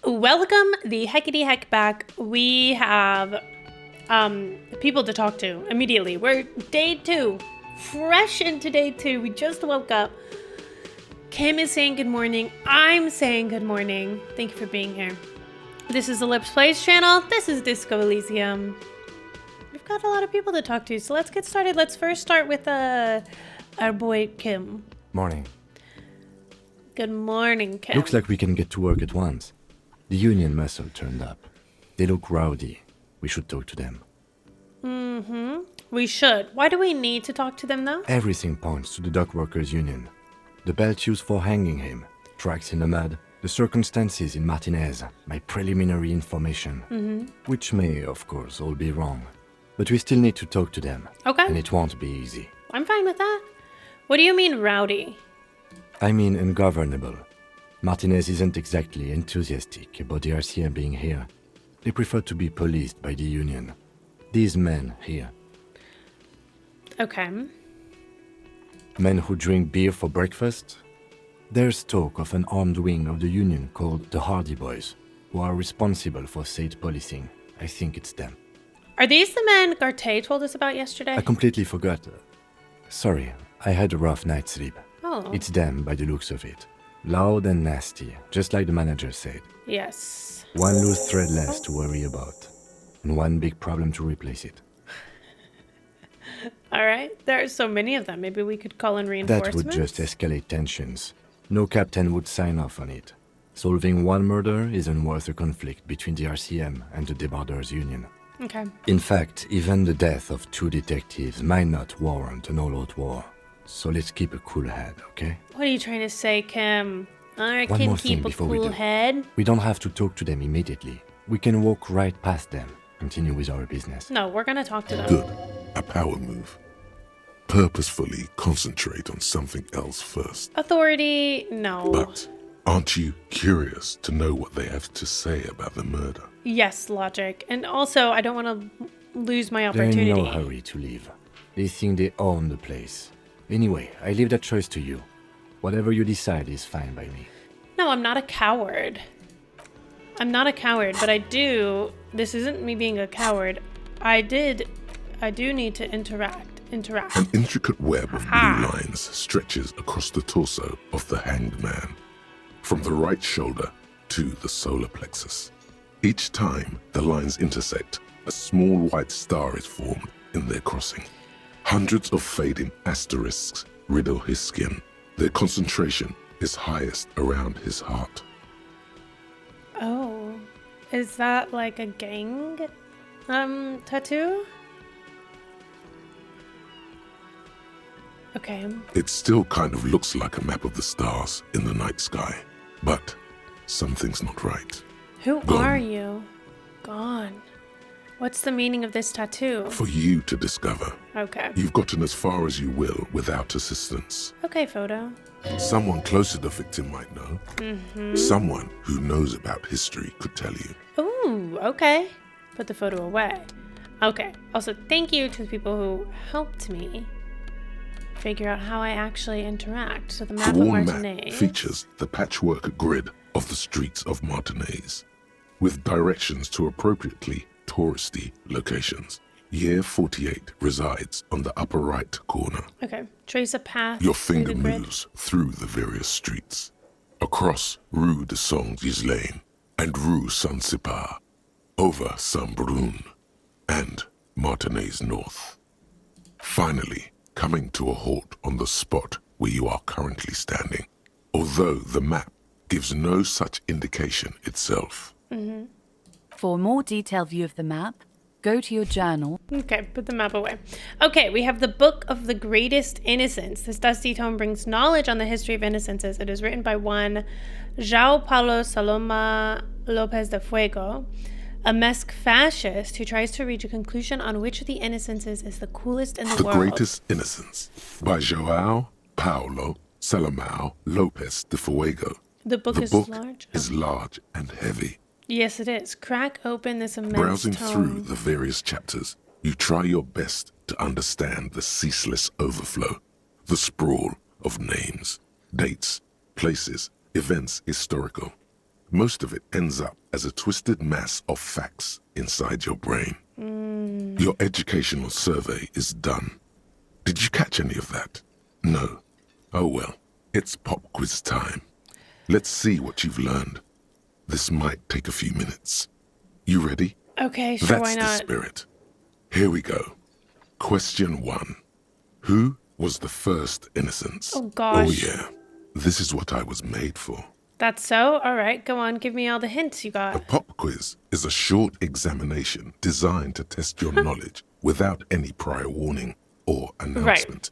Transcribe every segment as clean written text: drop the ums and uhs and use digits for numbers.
Welcome the heckity heck back. We have people to talk to immediately. We're day 2, fresh into day 2. We just woke up. Kim is saying good morning. I'm saying good morning. Thank you for being here. This is the Lips Plays channel. This is Disco Elysium. We've got a lot of people to talk to, so let's get started. Let's first start with our boy Kim. Morning. Good morning, Kim. Looks like we can get to work at once. The union muscle turned up. They look rowdy. We should talk to them. We should. Why do we need to talk to them, though? Everything points to the dock workers union. The belt used for hanging him, tracks in the mud, the circumstances in Martinez, my preliminary information, which may, of course, all be wrong. But we still need to talk to them. Okay. And it won't be easy. I'm fine with that. What do you mean, rowdy? I mean ungovernable. Martinez isn't exactly enthusiastic about the RCM being here. They prefer to be policed by the union. These men here. Okay. Men who drink beer for breakfast? There's talk of an armed wing of the union called the Hardy Boys, who are responsible for state policing. I think it's them. Are these the men Garte told us about yesterday? I completely forgot. Sorry, I had a rough night's sleep. Oh. It's them by the looks of it. Loud and nasty, just like the manager said. Yes. One loose thread less to worry about, and one big problem to replace it. All right. There are so many of them. Maybe we could call in reinforcements? That would just escalate tensions. No captain would sign off on it. Solving one murder isn't worth a conflict between the RCM and the Debarders Union. Okay. In fact, even the death of 2 detectives might not warrant an all-out war. So let's keep a cool head, okay? What are you trying to say, Kim? All right, One Kim, more thing keep a before we cool do. head. We don't have to talk to them immediately. We can walk right past them, continue with our business. No, we're going to talk to them. Good. A power move. Purposefully concentrate on something else first. Authority, no. But aren't you curious to know what they have to say about the murder? Yes, logic. And also, I don't want to lose my They're opportunity. in no hurry to leave. They think they own the place. Anyway, I leave that choice to you. Whatever you decide is fine by me. No, I'm not a coward. I'm not a coward, but I do... This isn't me being a coward. I do need to interact. An intricate web of blue lines stretches across the torso of the hanged man, from the right shoulder to the solar plexus. Each time the lines intersect, a small white star is formed in their crossing. Hundreds of fading asterisks riddle his skin. Their concentration is highest around his heart. Oh. Is that like a gang tattoo? Okay. It still kind of looks like a map of the stars in the night sky, but something's not right. Who Gone. are you? Gone. What's the meaning of this tattoo? For you to discover. Okay. You've gotten as far as you will without assistance. Okay, photo. Someone close to the victim might know. Someone who knows about history could tell you. Ooh, okay. Put the photo away. Okay. Also, thank you to the people who helped me figure out how I actually interact. So the The map of worn map Martinez. features the patchwork grid of the streets of Martinez, with directions to appropriately touristy locations. Year 48 resides on the upper right corner. Okay. Trace a path. Your through finger the grid. moves through the various streets, across Rue de Saint-Ghislain and Rue Saint-Sipar, over Saint-Brun and Martinez North. Finally, coming to a halt on the spot where you are currently standing, although the map gives no such indication itself. For a more detailed view of the map, go to your journal. Okay, put the map away. Okay, we have the Book of the Greatest Innocence. This dusty tome brings knowledge on the history of innocences. It is written by one João Paulo Saloma Lopes de Fuego, a Mesque fascist who tries to reach a conclusion on which of the innocences is the coolest in the The world. Greatest Innocence by João Paulo Salomão Lopes de Fuego. The book The is book large. is large and heavy. Yes, it is. Crack open this immense Browsing tome. through the various chapters, you try your best to understand the ceaseless overflow, the sprawl of names, dates, places, events historical. most of it ends up as a twisted mass of facts inside your brain. Your educational survey is done. Did you catch any of that? No. Oh well, it's pop quiz time. Let's see what you've learned. This might take a few minutes. You ready? Okay, sure, That's why the not? spirit. Here we go. Question 1. Who was the first innocence? Oh, gosh. Oh yeah, this is what I was made for. That's so? All right, go on. Give me all the hints you A got. pop quiz is a short examination designed to test your knowledge without any prior warning or announcement.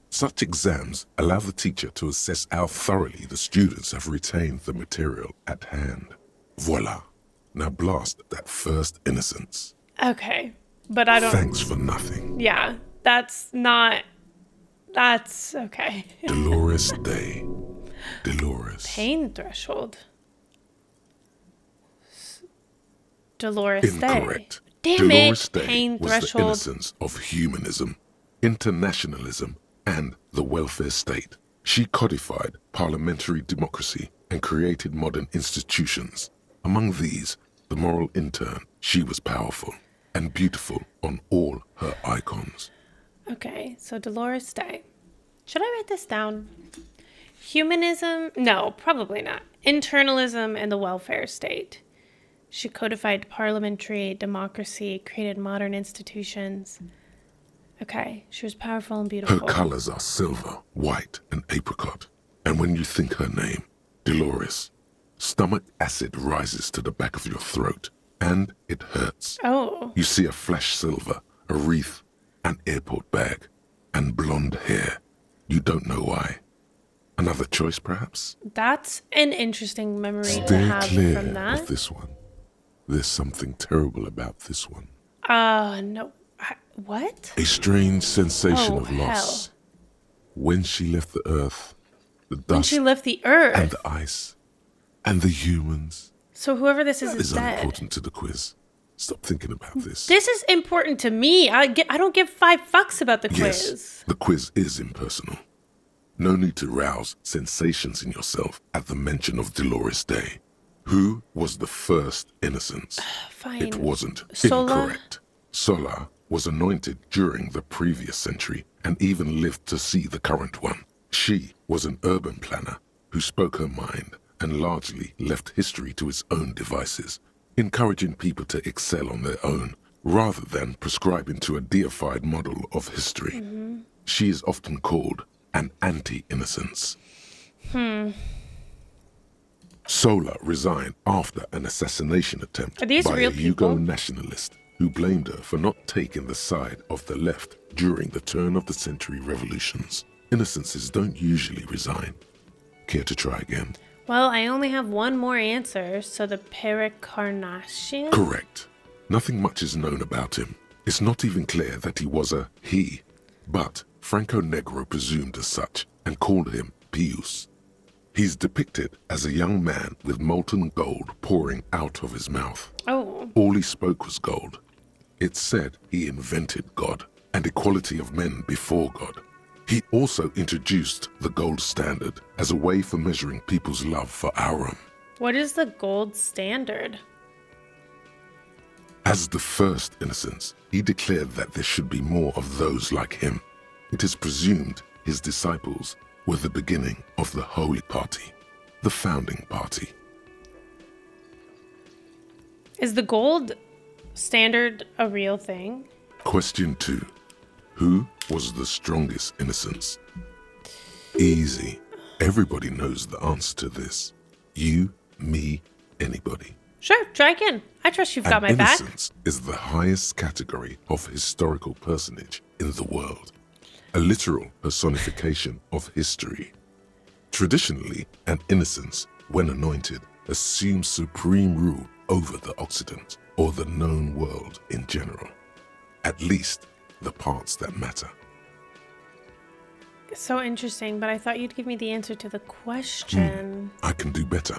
Such exams allow the teacher to assess how thoroughly the students have retained the material at hand. Voila. Now blast that first innocence. Okay, but I don't... Thanks for nothing. Yeah, that's not... That's okay. Dolores Day. Dolores. Pain threshold. Dolores Day. Incorrect. Damn Dolores it! Day Pain was threshold. the innocence of humanism, internationalism, and the welfare state. She codified parliamentary democracy and created modern institutions. Among these, the moral intern, she was powerful and beautiful on all her icons. Okay, so Dolores Day. Should I write this down? Humanism? No, probably not. Internalism and the welfare state. She codified parliamentary democracy, created modern institutions. Okay, she was powerful and Her beautiful. colors are silver, white, and apricot. And when you think her name, Dolores, stomach acid rises to the back of your throat, and it hurts. Oh, You see a flash silver, a wreath, an airport bag, and blonde hair. You don't know why. Another choice, perhaps? that's an interesting memory to Steer have clear from of that. this one. There's something terrible about this one. No. What? A strange sensation Oh, of loss. When she left the earth, the When dust she left the earth. and the ice, and the humans. So whoever this is Is dead. unimportant to the quiz. Stop thinking about this. This is important to me. I don't give 5 fucks about the quiz. Yes, the quiz is impersonal. No need to rouse sensations in yourself at the mention of Dolores Day. Who was the first innocence? Fine. It wasn't. Sola? Incorrect. Sola was anointed during the previous century and even lived to see the current one. She was an urban planner who spoke her mind and largely left history to its own devices, encouraging people to excel on their own rather than prescribing to a deified model of history. She is often called an anti-innocence. Sola resigned after an assassination attempt Are these by real a people? Yugo nationalist who blamed her for not taking the side of the left during the turn-of-the-century revolutions. Innocences don't usually resign. Care to try again? Well, I only have one more answer, so the pericarnation? Correct. Nothing much is known about him. It's not even clear that he was a he, but Franco Negro presumed as such and called him Pius. He's depicted as a young man with molten gold pouring out of his mouth. Oh, All he spoke was gold. It's said he invented God and equality of men before God. He also introduced the gold standard as a way for measuring people's love for Aurum. what is the gold standard? As the first innocence, he declared that there should be more of those like him. It is presumed his disciples were the beginning of the Holy Party, the founding party. Is the gold standard a real thing? Question 2. Who was the strongest innocence? Easy. Everybody knows the answer to this. You, me, anybody. Sure, try again. I trust you've got An my back. innocence is the highest category of historical personage in the world, a literal personification of history. Traditionally, an innocence, when anointed, assumes supreme rule over the Occident or the known world in general, at least the parts that matter. So interesting, but I thought you'd give me the answer to the question. I can do better.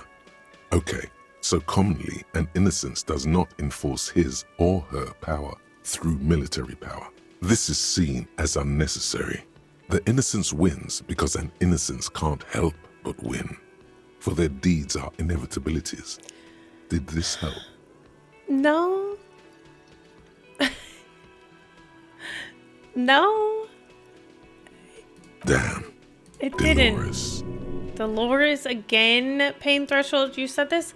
Okay, so commonly an innocence does not enforce his or her power through military power. This is seen as unnecessary. The innocence wins because an innocence can't help but win. for their deeds are inevitabilities. Did this help? No. No. Damn. It Dolores. didn't. Dolores again, pain threshold. You said this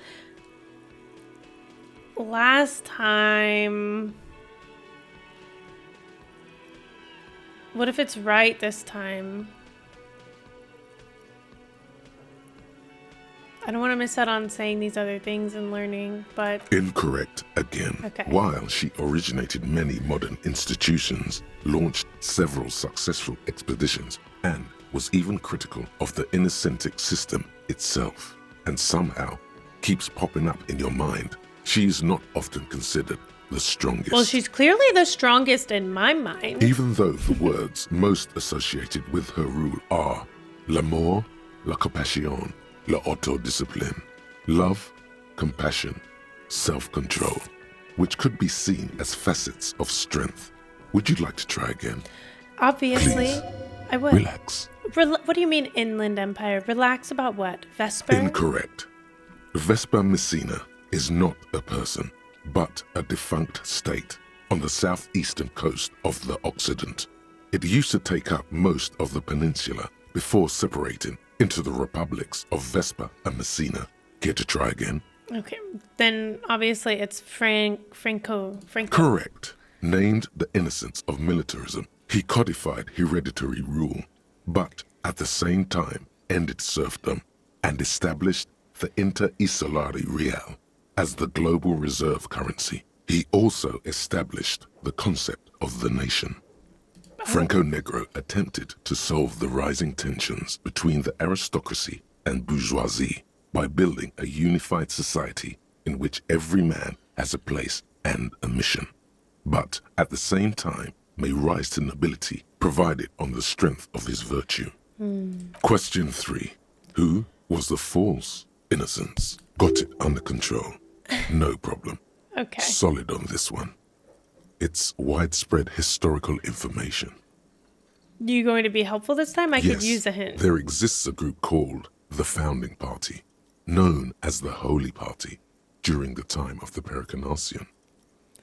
last time. What if it's right this time? I don't want to miss out on saying these other things and learning, but... Incorrect again. Okay. While she originated many modern institutions, launched several successful expeditions, and was even critical of the Innocentic system itself, and somehow keeps popping up in your mind, she is not often considered the strongest. Well, she's clearly the strongest in my mind. Even though the words most associated with her rule are l'amour, la compassion, la autodiscipline, love, compassion, self-control, which could be seen as facets of strength. Would you like to try again? Obviously, Please. I would. Relax. What do you mean Inland Empire? Relax about what? Vesper? Incorrect. Vespa Messina is not a person, but a defunct state on the southeastern coast of the Occident. It used to take up most of the peninsula before separating into the republics of Vespa and Messina. Care to try again? Okay, then obviously it's Franco. Correct. Named the innocence of militarism, he codified hereditary rule, but at the same time ended serfdom and established the Inter-Isolari Real as the global reserve currency. He also established the concept of the nation. Franco Negro attempted to solve the rising tensions between the aristocracy and bourgeoisie by building a unified society in which every man has a place and a mission, but at the same time may rise to nobility provided on the strength of his virtue. Question 3. Who was the false innocence? Got it under control. No problem. Okay. Solid on this one. It's widespread historical information. You going to be helpful this time? I could Yes, use a hint. there exists a group called the Founding Party, known as the Holy Party, during the time of the Pericarnacian.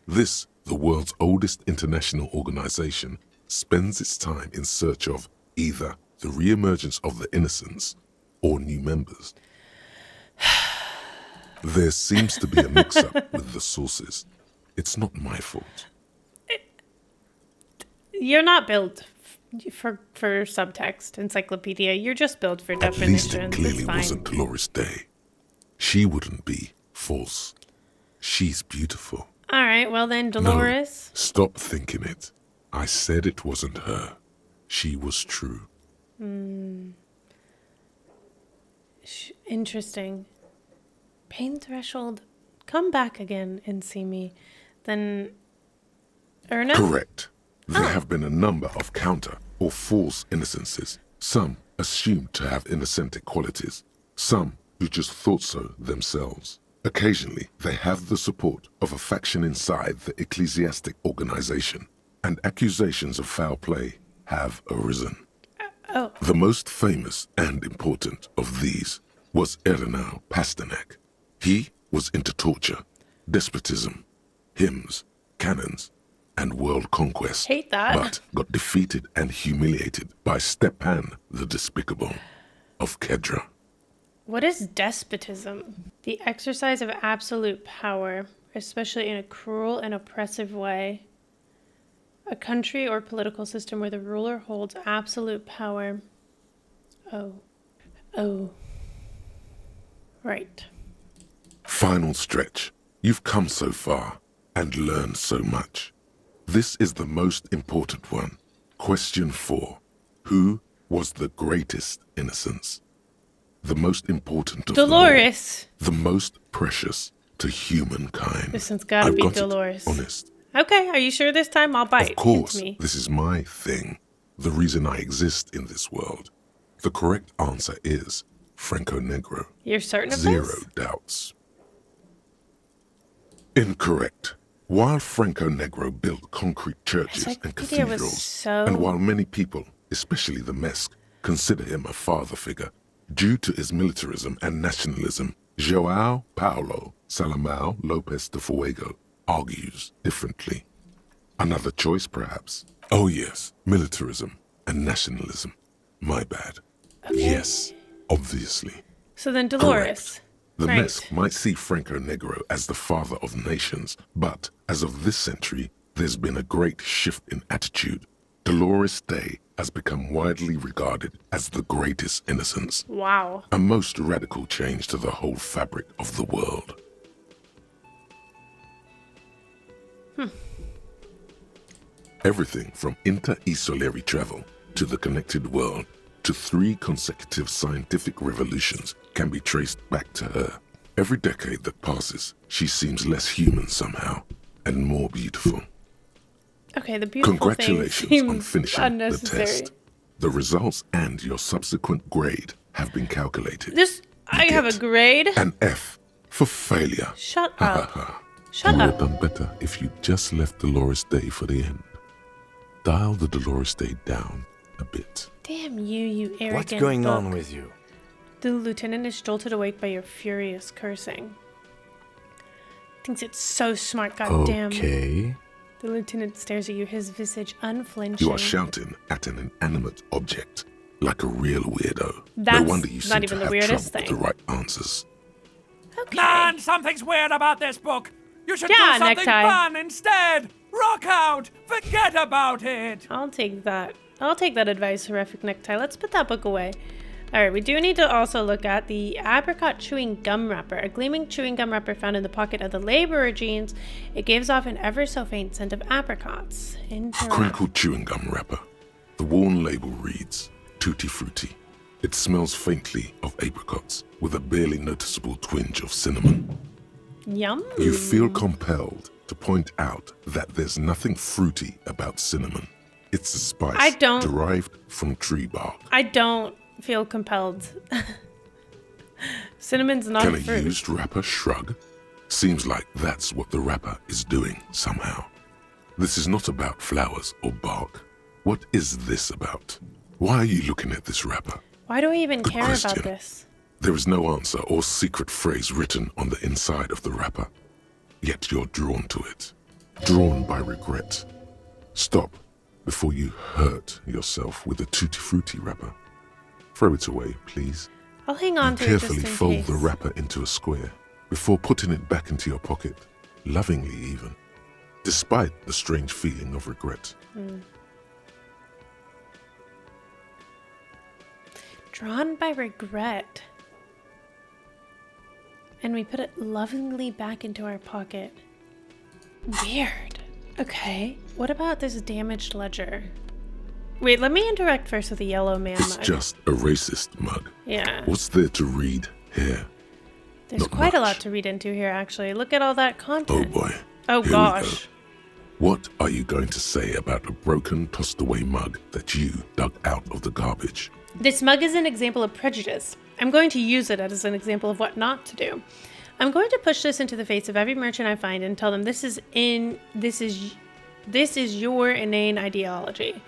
This, the world's oldest international organization, spends its time in search of either the re-emergence of the innocents or new members. There seems to be a mix-up with the sources. It's not my fault. You're not built for subtext encyclopedia. You're just built for At least definitions. it clearly It's fine. wasn't Dolores Day. She wouldn't be false. She's beautiful. All right. Well then, No, Dolores. stop thinking it. I said it wasn't her. She was true. Interesting. Pain threshold. Come back again and see me. Then, Erna. Correct. There have been a number of counter or false innocences. Some assumed to have innocentic qualities. Some who just thought so themselves. Occasionally, they have the support of a faction inside the ecclesiastic organization, and accusations of foul play have arisen. Oh. The most famous and important of these was Ernau Pasternak. He was into torture, despotism, hymns, cannons, and world conquest. Hate that. But got defeated and humiliated by Stepan the Despicable of Kedra. What is despotism? The exercise of absolute power, especially in a cruel and oppressive way. A country or political system where the ruler holds absolute power. Oh. Right. Final stretch. You've come so far and learned so much. This is the most important one. Question 4. Who was the greatest innocence? The most important of Dolores. them all. The most precious to humankind. This one's gotta I've be got it, Dolores. honest. Okay, are you sure this time? I'll bite. Of course, Hint me. this is my thing. The reason I exist in this world. The correct answer is Franco Negro. You're certain of Zero this? doubts. Incorrect. While Franco Negro built concrete churches and Encyclopedia was cathedrals, so- and while many people, especially the Mesk, consider him a father figure, Due to his militarism and nationalism, João Paulo Salomão Lopes de Fuego argues differently. Another choice, perhaps? Oh yes, militarism and nationalism. My bad. Okay. Yes, obviously. So then Dolores. The Right. Mesque might see Franco Negro as the father of nations, but as of this century, there's been a great shift in attitude. Dolores Day has become widely regarded as the greatest innocence, Wow. a most radical change to the whole fabric of the world. Everything from inter y solari travel to the connected world to 3 consecutive scientific revolutions can be traced back to her. Every decade that passes, she seems less human somehow and more beautiful. Okay, the beautiful Congratulations thing on seems finishing unnecessary. the test. The results and your subsequent grade have been calculated. I have a get grade? An F for failure. Shut Ha up. ha ha. Shut You would up. have done better if you just left Dolores Day for the end. Dial the Dolores Day down a bit. Damn you, you arrogant What's going book. on with you? The lieutenant is jolted awake by your furious cursing. Thinks it's so smart, goddamn. Okay. The lieutenant stares at you, his visage unflinching. You are shouting at an inanimate object, like a real weirdo. That's no wonder you not seem even to the have weirdest trouble thing. with the right answers. Okay. Man, something's weird about this book. You should Yeah, do something necktie. fun instead. Rock out. Forget about it. I'll take that. I'll take that advice, horrific necktie. Let's put that book away. Alright, we do need to also look at the apricot chewing gum wrapper. A gleaming chewing gum wrapper found in the pocket of the laborer jeans. It gives off an ever so faint scent of apricots. Interesting. Crinkled chewing gum wrapper. The worn label reads, Tutti Frutti. It smells faintly of apricots, with a barely noticeable twinge of cinnamon. Yum. You feel compelled to point out that there's nothing fruity about cinnamon. It's a spice I don't- derived from tree bark. I don't feel compelled. Cinnamon's not Can a a fruit. used wrapper shrug? Seems like that's what the wrapper is doing somehow. This is not about flowers or bark. What is this about? Why are you looking at this wrapper? Why do I even Good care about question. this? There is no answer or secret phrase written on the inside of the wrapper. Yet you're drawn to it. Drawn by regret. Stop before you hurt yourself with a Tutti Frutti wrapper. Throw it away, please. I'll hang on And to it just carefully in fold case. the wrapper into a square before putting it back into your pocket, lovingly even, despite the strange feeling of regret. Drawn by regret. And we put it lovingly back into our pocket. Weird. Okay. What about this damaged ledger? Wait, let me interact first with the yellow man It's mug. just a racist mug. Yeah. What's there to read here? There's not quite a much. lot to read into here, actually. Look at all that Oh content. boy. Oh, Here we gosh. go. What are you going to say about a broken, tossed away mug that you dug out of the garbage? This mug is an example of prejudice. I'm going to use it as an example of what not to do. I'm going to push this into the face of every merchant I find and tell them this is your inane ideology.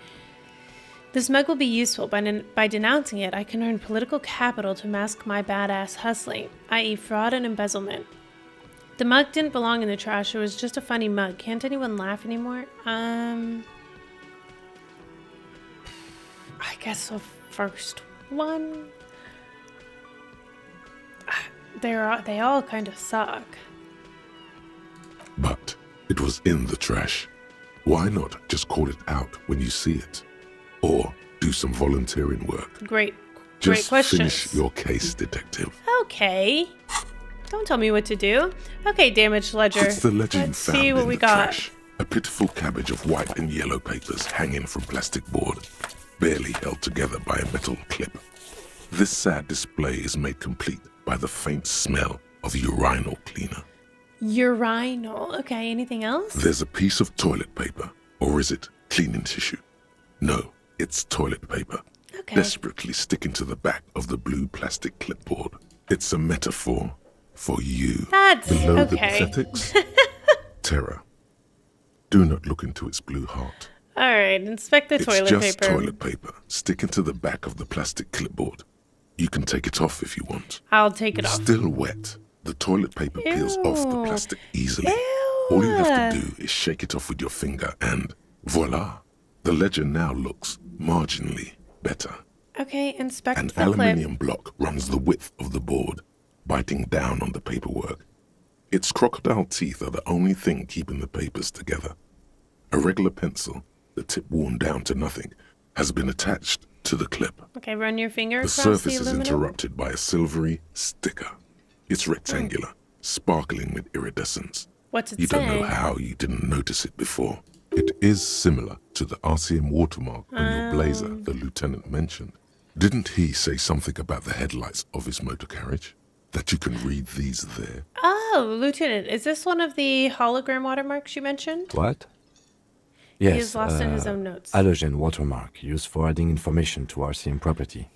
This mug will be useful. By denouncing it, I can earn political capital to mask my badass hustling, i.e. fraud and embezzlement. The mug didn't belong in the trash. It was just a funny mug. Can't anyone laugh anymore? I guess the first one. They all kind of suck. But it was in the trash. Why not just call it out when you see it? Or do some volunteering work? Great Just questions. finish your case, detective. Okay. Don't tell me what to do. Okay, damaged ledger. It's the ledger you Let's found see what in we the got. trash. A pitiful cabbage of white and yellow papers hanging from plastic board, barely held together by a metal clip. This sad display is made complete by the faint smell of urinal cleaner. Urinal. Okay, anything else? There's a piece of toilet paper, or is it cleaning tissue? No, it's toilet paper. Okay. Desperately sticking to the back of the blue plastic clipboard. It's a metaphor for you. That's Below okay. the pathetics, terror. Do not look into its blue heart. All right, inspect the It's toilet just paper. toilet paper sticking to the back of the plastic clipboard. You can take it off if you want. I'll take it off. Still wet, the toilet paper peels off the Ew. plastic easily. Ew. All you have to do is shake it off with your finger and voila! The ledger now looks marginally better. Okay, inspect An the clip. aluminium block runs the width of the board, biting down on the paperwork. Its crocodile teeth are the only thing keeping the papers together. A regular pencil, the tip worn down to nothing, has been attached to the clip. Okay, run your finger The across surface the is aluminum. interrupted by a silvery sticker. It's rectangular, sparkling with iridescence. What's it You say? don't know how you didn't notice it before. It is similar to the RCM watermark on your blazer the lieutenant mentioned. Didn't he say something about the headlights of his motor carriage? That you can read these there? Oh, Lieutenant, is this one of the hologram watermarks you mentioned? What? Yes. He's lost in his own notes. Halogen watermark used for adding information to RCM property.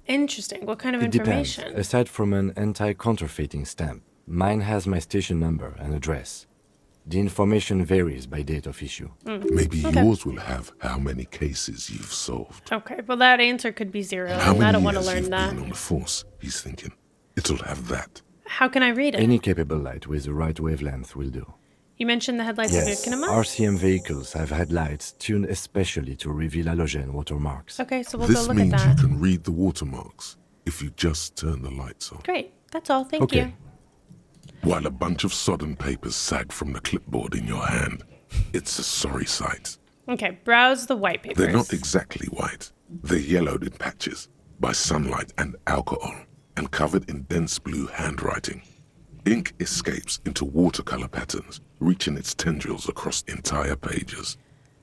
Interesting. What kind of It depends. information? Aside from an anti-counterfeiting stamp, mine has my station number and address. The information varies by date of issue. Maybe yours will have how many cases you've solved. Okay, well that answer could be 0. How and I many don't want to years learn you've that. been on the force, he's thinking. It'll have that. How can I read it? Any capable light with the right wavelength will do. You mentioned the headlights of your Yes, kinema? RCM vehicles have headlights tuned especially to reveal halogen watermarks. Okay, so we'll This go look means at you that. can read the watermarks if you just turn the lights on. Great. That's all. Thank Okay. you. While a bunch of sodden papers sag from the clipboard in your hand, it's a sorry sight. Okay, browse the white papers. They're not exactly white. They're yellowed in patches by sunlight and alcohol and covered in dense blue handwriting. Ink escapes into watercolor patterns, reaching its tendrils across entire pages.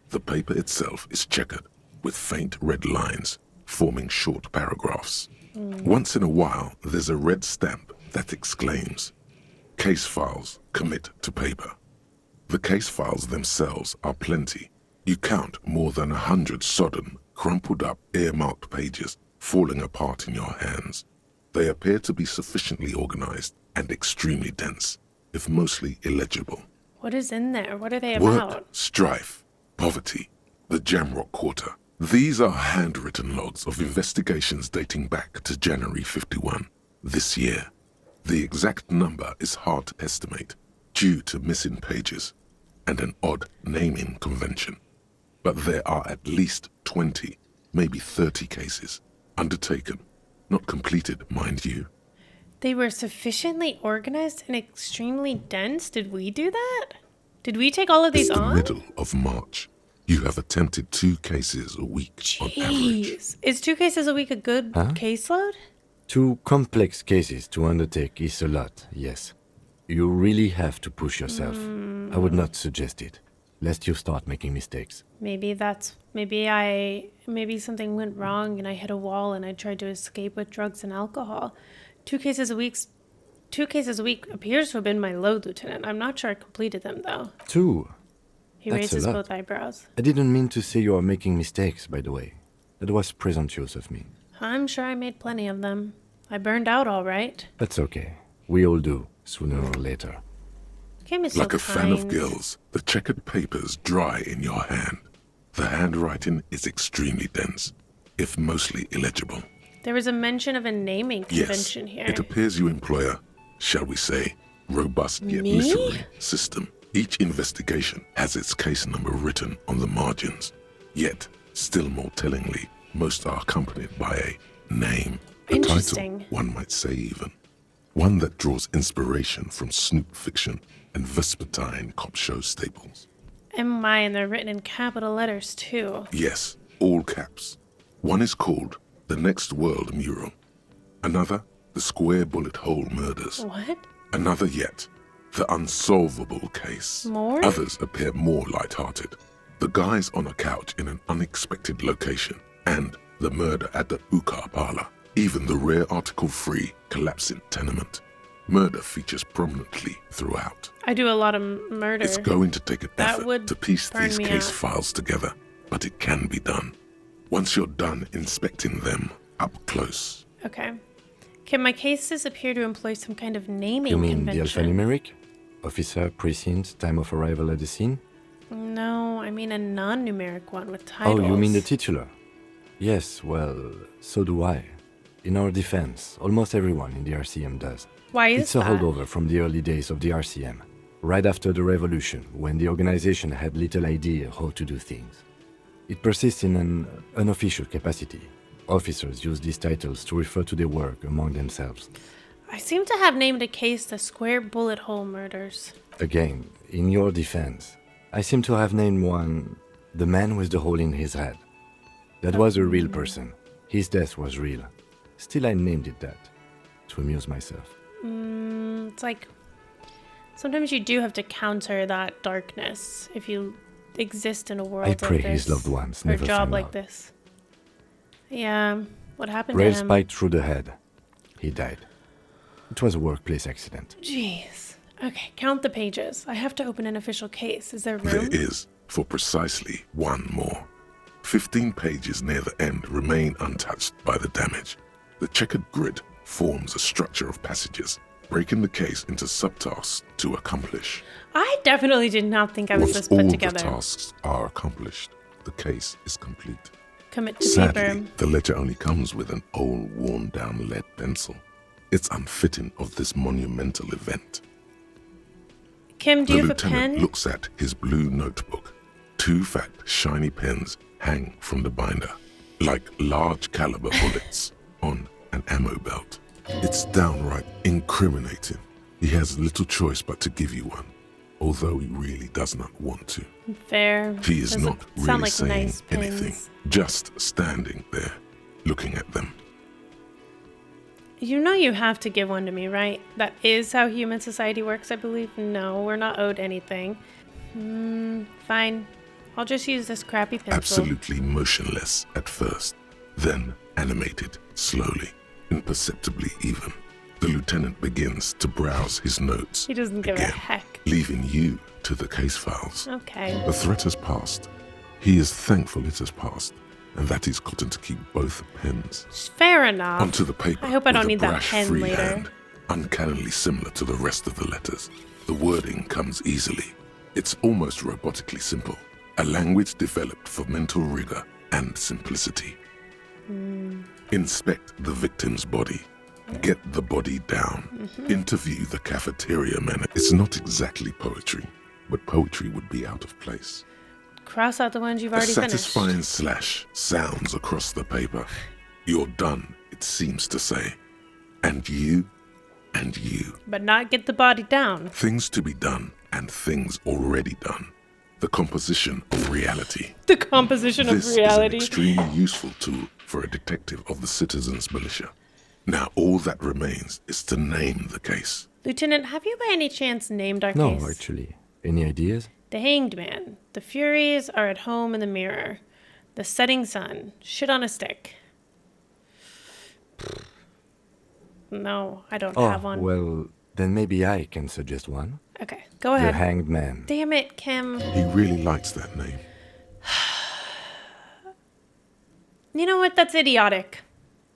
The paper itself is checkered with faint red lines, forming short paragraphs. Once in a while, there's a red stamp that exclaims, "Case files commit to paper." The case files themselves are plenty. You count more than 100 sodden, crumpled up, earmarked pages falling apart in your hands. They appear to be sufficiently organized and extremely dense, if mostly illegible. What is in there? What are they about? Work, strife, poverty, the Jamrock Quarter. These are handwritten logs of investigations dating back to January 51, this year. The exact number is hard to estimate due to missing pages and an odd naming convention. But there are at least 20, maybe 30 cases undertaken, not completed, mind you. They were sufficiently organized and extremely dense? Did we do that? Did we take all of these It's the on? middle of March. You have attempted 2 cases a week on average. Jeez. Is 2 cases a week a good caseload? 2 complex cases to undertake is a lot, yes. You really have to push yourself. I would not suggest it, lest you start making mistakes. Maybe something went wrong and I hit a wall and I tried to escape with drugs and alcohol. 2 cases a week appears to have been my load, Lieutenant. I'm not sure I completed them though. 2. He That's raises a lot. both eyebrows. I didn't mean to say you are making mistakes, by the way. That was presumptuous of me. I'm sure I made plenty of them. I burned out all right. That's okay. We all do, sooner or later. Kim is so Like a fan of kind. gills, the checkered papers dry in your hand. The handwriting is extremely dense, if mostly illegible. There was a mention of a naming Yes, convention here. it appears you employ a, shall we say, robust yet Me? literary system. Each investigation has its case number written on the margins. Yet, still more tellingly, most are accompanied by a name. A Interesting. title, one might say even. One that draws inspiration from snoop fiction and vespertine cop show staples. MY, and they're written in capital letters too. Yes, all caps. One is called The Next World Mural. Another, The Square Bullet Hole Murders. What? Another yet, The Unsolvable Case. More? Others appear more light-hearted. The guys on a couch in an unexpected location, and the murder at the hookah parlor. Even the rare article-free collapsing tenement. Murder features prominently throughout. I do a lot of murder. It's going to take an That effort would to piece burn these me case out. files together, but it can be done. Once you're done inspecting them up close. Okay. Can my cases appear to employ some kind of naming You mean convention? the alphanumeric? Officer, precinct, time of arrival at the scene? No, I mean a non-numeric one with titles. Oh, you mean the titular? Yes, well, so do I. In our defense, almost everyone in the RCM does. Why is It's a that? holdover from the early days of the RCM, right after the revolution, when the organization had little idea how to do things. It persists in an unofficial capacity. Officers use these titles to refer to their work among themselves. I seem to have named a case the Square Bullet Hole Murders. Again, in your defense, I seem to have named one the man with the hole in his head. That was a real person. His death was real. Still, I named it that, to amuse myself. It's like sometimes you do have to counter that darkness if you exist in a world I pray like this. his loved ones or a never job find like out. this. Yeah, what happened Rail to him? spiked through the head. He died. It was a workplace accident. Jeez. Okay, count the pages. I have to open an official case. Is there room? There is, for precisely one more. 15 pages near the end remain untouched by the damage. The checkered grid forms a structure of passages, breaking the case into subtasks to accomplish. I definitely did not think I was Once this all put the together. tasks are accomplished, the case is complete. Commit to Sadly, paper. the ledger only comes with an old, worn-down lead pencil. It's unfitting of this monumental event. Kim, do The you have a lieutenant pen? looks at his blue notebook. 2 fat, shiny pens hang from the binder, like large caliber bullets on an ammo belt. It's downright incriminating. He has little choice but to give you one, although he really does not want to. Fair. He is Doesn't not sound really like saying nice anything, pins. just standing there, looking at them. You know you have to give one to me, right? That is how human society works, I believe. No, we're not owed anything. Fine. I'll just use this crappy pencil. Absolutely motionless at first, then animated slowly, imperceptibly even. The lieutenant begins to browse his notes He doesn't give a again, heck. leaving you to the case files. Okay. The threat has passed. He is thankful it has passed, and that he's gotten to keep both pens. Fair enough. Onto the paper. I hope I with don't a need that brash pen free later. hand, uncannily similar to the rest of the letters. The wording comes easily. It's almost robotically simple. A language developed for mental rigor and simplicity. Inspect the victim's body. Get the body down. Interview the cafeteria man. It's not exactly poetry, but poetry would be out of place. Cross out the ones you've A already satisfying finished. slash sounds across the paper. You're done, it seems to say. And you, and you. But not get the body down. Things to be done and things already done. The composition of reality. The composition This of reality. is an extremely useful tool for a detective of the citizens' militia. Now all that remains is to name the case. Lieutenant, have you by any chance named our No, case? actually. Any ideas? The Hanged Man. The Furies are at home in the mirror. The Setting Sun. Shit on a stick. No, I don't have one. well, then maybe I can suggest one. Okay, go The ahead. Hanged Man. Damn it, Kim. He really likes that name. You know what? That's idiotic.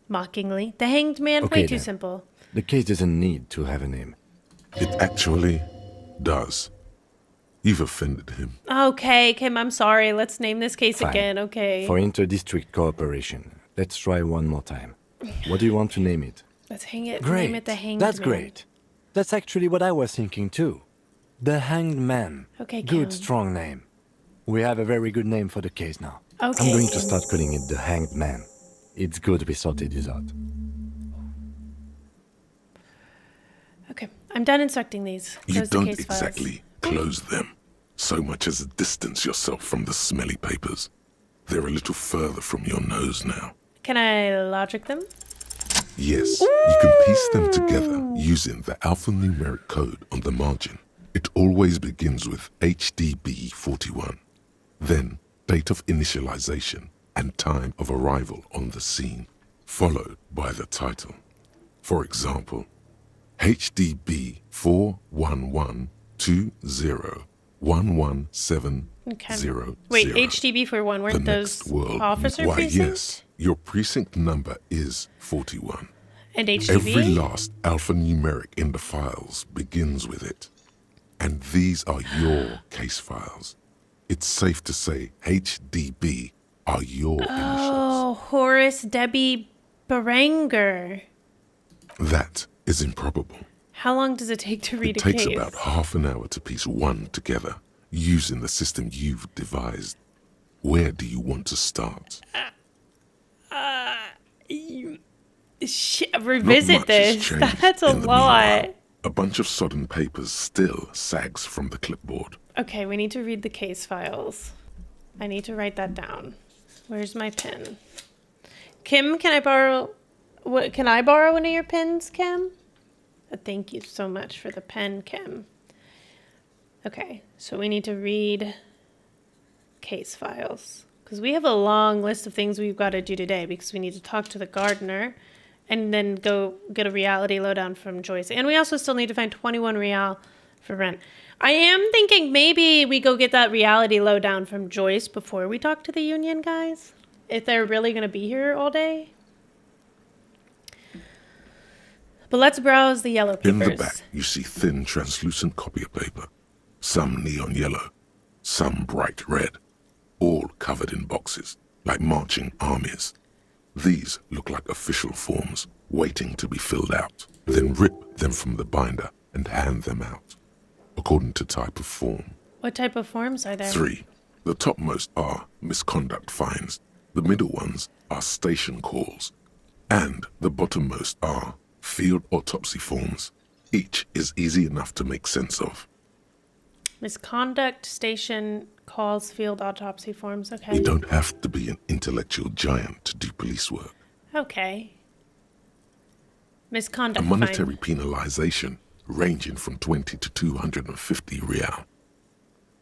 Mockingly. The Hanged Man? Okay, Way too then. simple. The case doesn't need to have a name. It actually does. You've offended him. Okay, Kim, I'm sorry. Let's name this case Fine. again, okay? For inter-district cooperation, let's try one more time. What do you want to name it? Let's hang it. Great. Name it the Hanged That's Man. great. That's actually what I was thinking too. The Hanged Man. Okay, Good, Kim. strong name. We have a very good name for the case now. Okay. I'm going to start calling it the Hanged Man. It's good we sorted this out. Okay, I'm done instructing these. You Close the don't case files. exactly close them, so much as distance yourself from the smelly papers. They're a little further from your nose now. Can I logic them? Yes, you can piece them together using the alphanumeric code on the margin. It always begins with HDB 41, then date of initialization and time of arrival on the scene, followed by the title. For example, HDB 411201170. Okay. Wait, HDB for one. The Weren't those next world. officer Why, precincts? yes, your precinct number is 41. And HDB? Every last alphanumeric in the files begins with it. And these are your case files. It's safe to say HDB are your initials. Oh, Horace, Debbie, Baranger. That is improbable. How long does it take to read It a takes case? about half an hour to piece one together using the system you've devised. Where do you want to start? Revisit Not much has this. changed That's a in the meanwhile. lot. A bunch of sodden papers still sags from the clipboard. Okay, we need to read the case files. I need to write that down. Where's my pen? Kim, can I borrow one of your pens, Kim? Thank you so much for the pen, Kim. Okay, so we need to read case files. Because we have a long list of things we've got to do today because we need to talk to the gardener and then go get a reality lowdown from Joyce. And we also still need to find 21 real for rent. I am thinking maybe we go get that reality lowdown from Joyce before we talk to the union guys. If they're really going to be here all day. But let's browse the yellow papers. In the back, you see thin, translucent copier paper. Some neon yellow, some bright red, all covered in boxes, like marching armies. These look like official forms, waiting to be filled out. Then rip them from the binder and hand them out, according to type of form. What type of forms are there? 3. The topmost are misconduct fines. The middle ones are station calls. And the bottommost are field autopsy forms. Each is easy enough to make sense of. Misconduct, station, calls, field autopsy forms. Okay. You don't have to be an intellectual giant to do police work. Okay. A Misconduct monetary fine. penalization ranging from 20 to 250 real.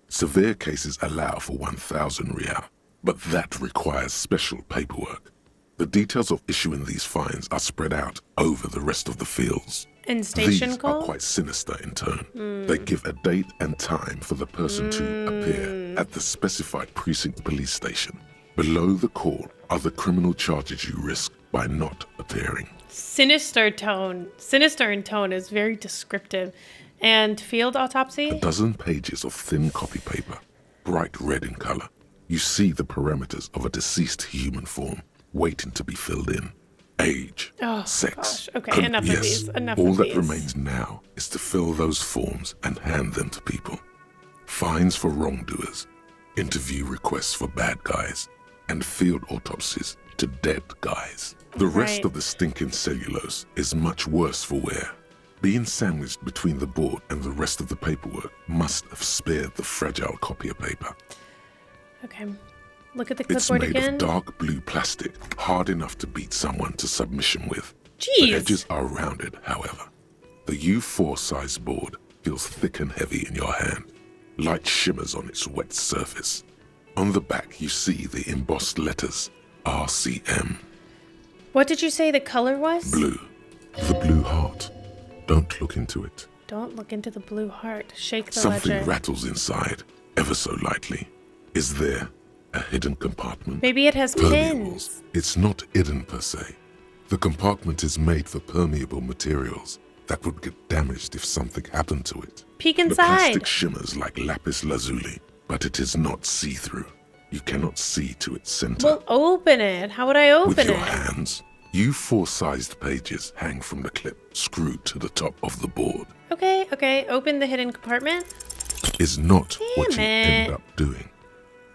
Severe cases allow for 1,000 real, but that requires special paperwork. The details of issuing these fines are spread out over the rest of the fields. And station These call? are quite sinister in tone. They give a date and time for the person to appear at the specified precinct police station. Below the call are the criminal charges you risk by not appearing. Sinister tone. Sinister in tone is very descriptive. And field autopsy? A dozen pages of thin copy paper, bright red in color. You see the parameters of a deceased human form waiting to be filled in. Age, sex. Gosh. Okay, enough of yes, these. Enough all of that these. remains now is to fill those forms and hand them to people. Fines for wrongdoers, interview requests for bad guys, and field autopsies to dead guys. The rest Right. of the stinking cellulose is much worse for wear. Being sandwiched between the board and the rest of the paperwork must have spared the fragile copier paper. Okay. Look at the It's clipboard made again. of dark blue plastic, hard enough to beat someone to submission with. The Jeez. edges are rounded, however. The U4 size board feels thick and heavy in your hand. Light shimmers on its wet surface. On the back, you see the embossed letters RCM. What did you say the color was? Blue. The blue heart. Don't look into it. Don't look into the blue heart. Shake the Something ledger. rattles inside, ever so lightly. Is there a hidden compartment? Maybe it has Permeables. pins. It's not hidden per se. The compartment is made for permeable materials that would get damaged if something happened to it. Peek The inside. plastic shimmers like lapis lazuli, but it is not see-through. You cannot see to its center. Well, open it. How would I With open your it? hands, U4-sized pages hang from the clip screwed to the top of the board. Okay. Open the hidden compartment. Is not what you Damn end it. up doing.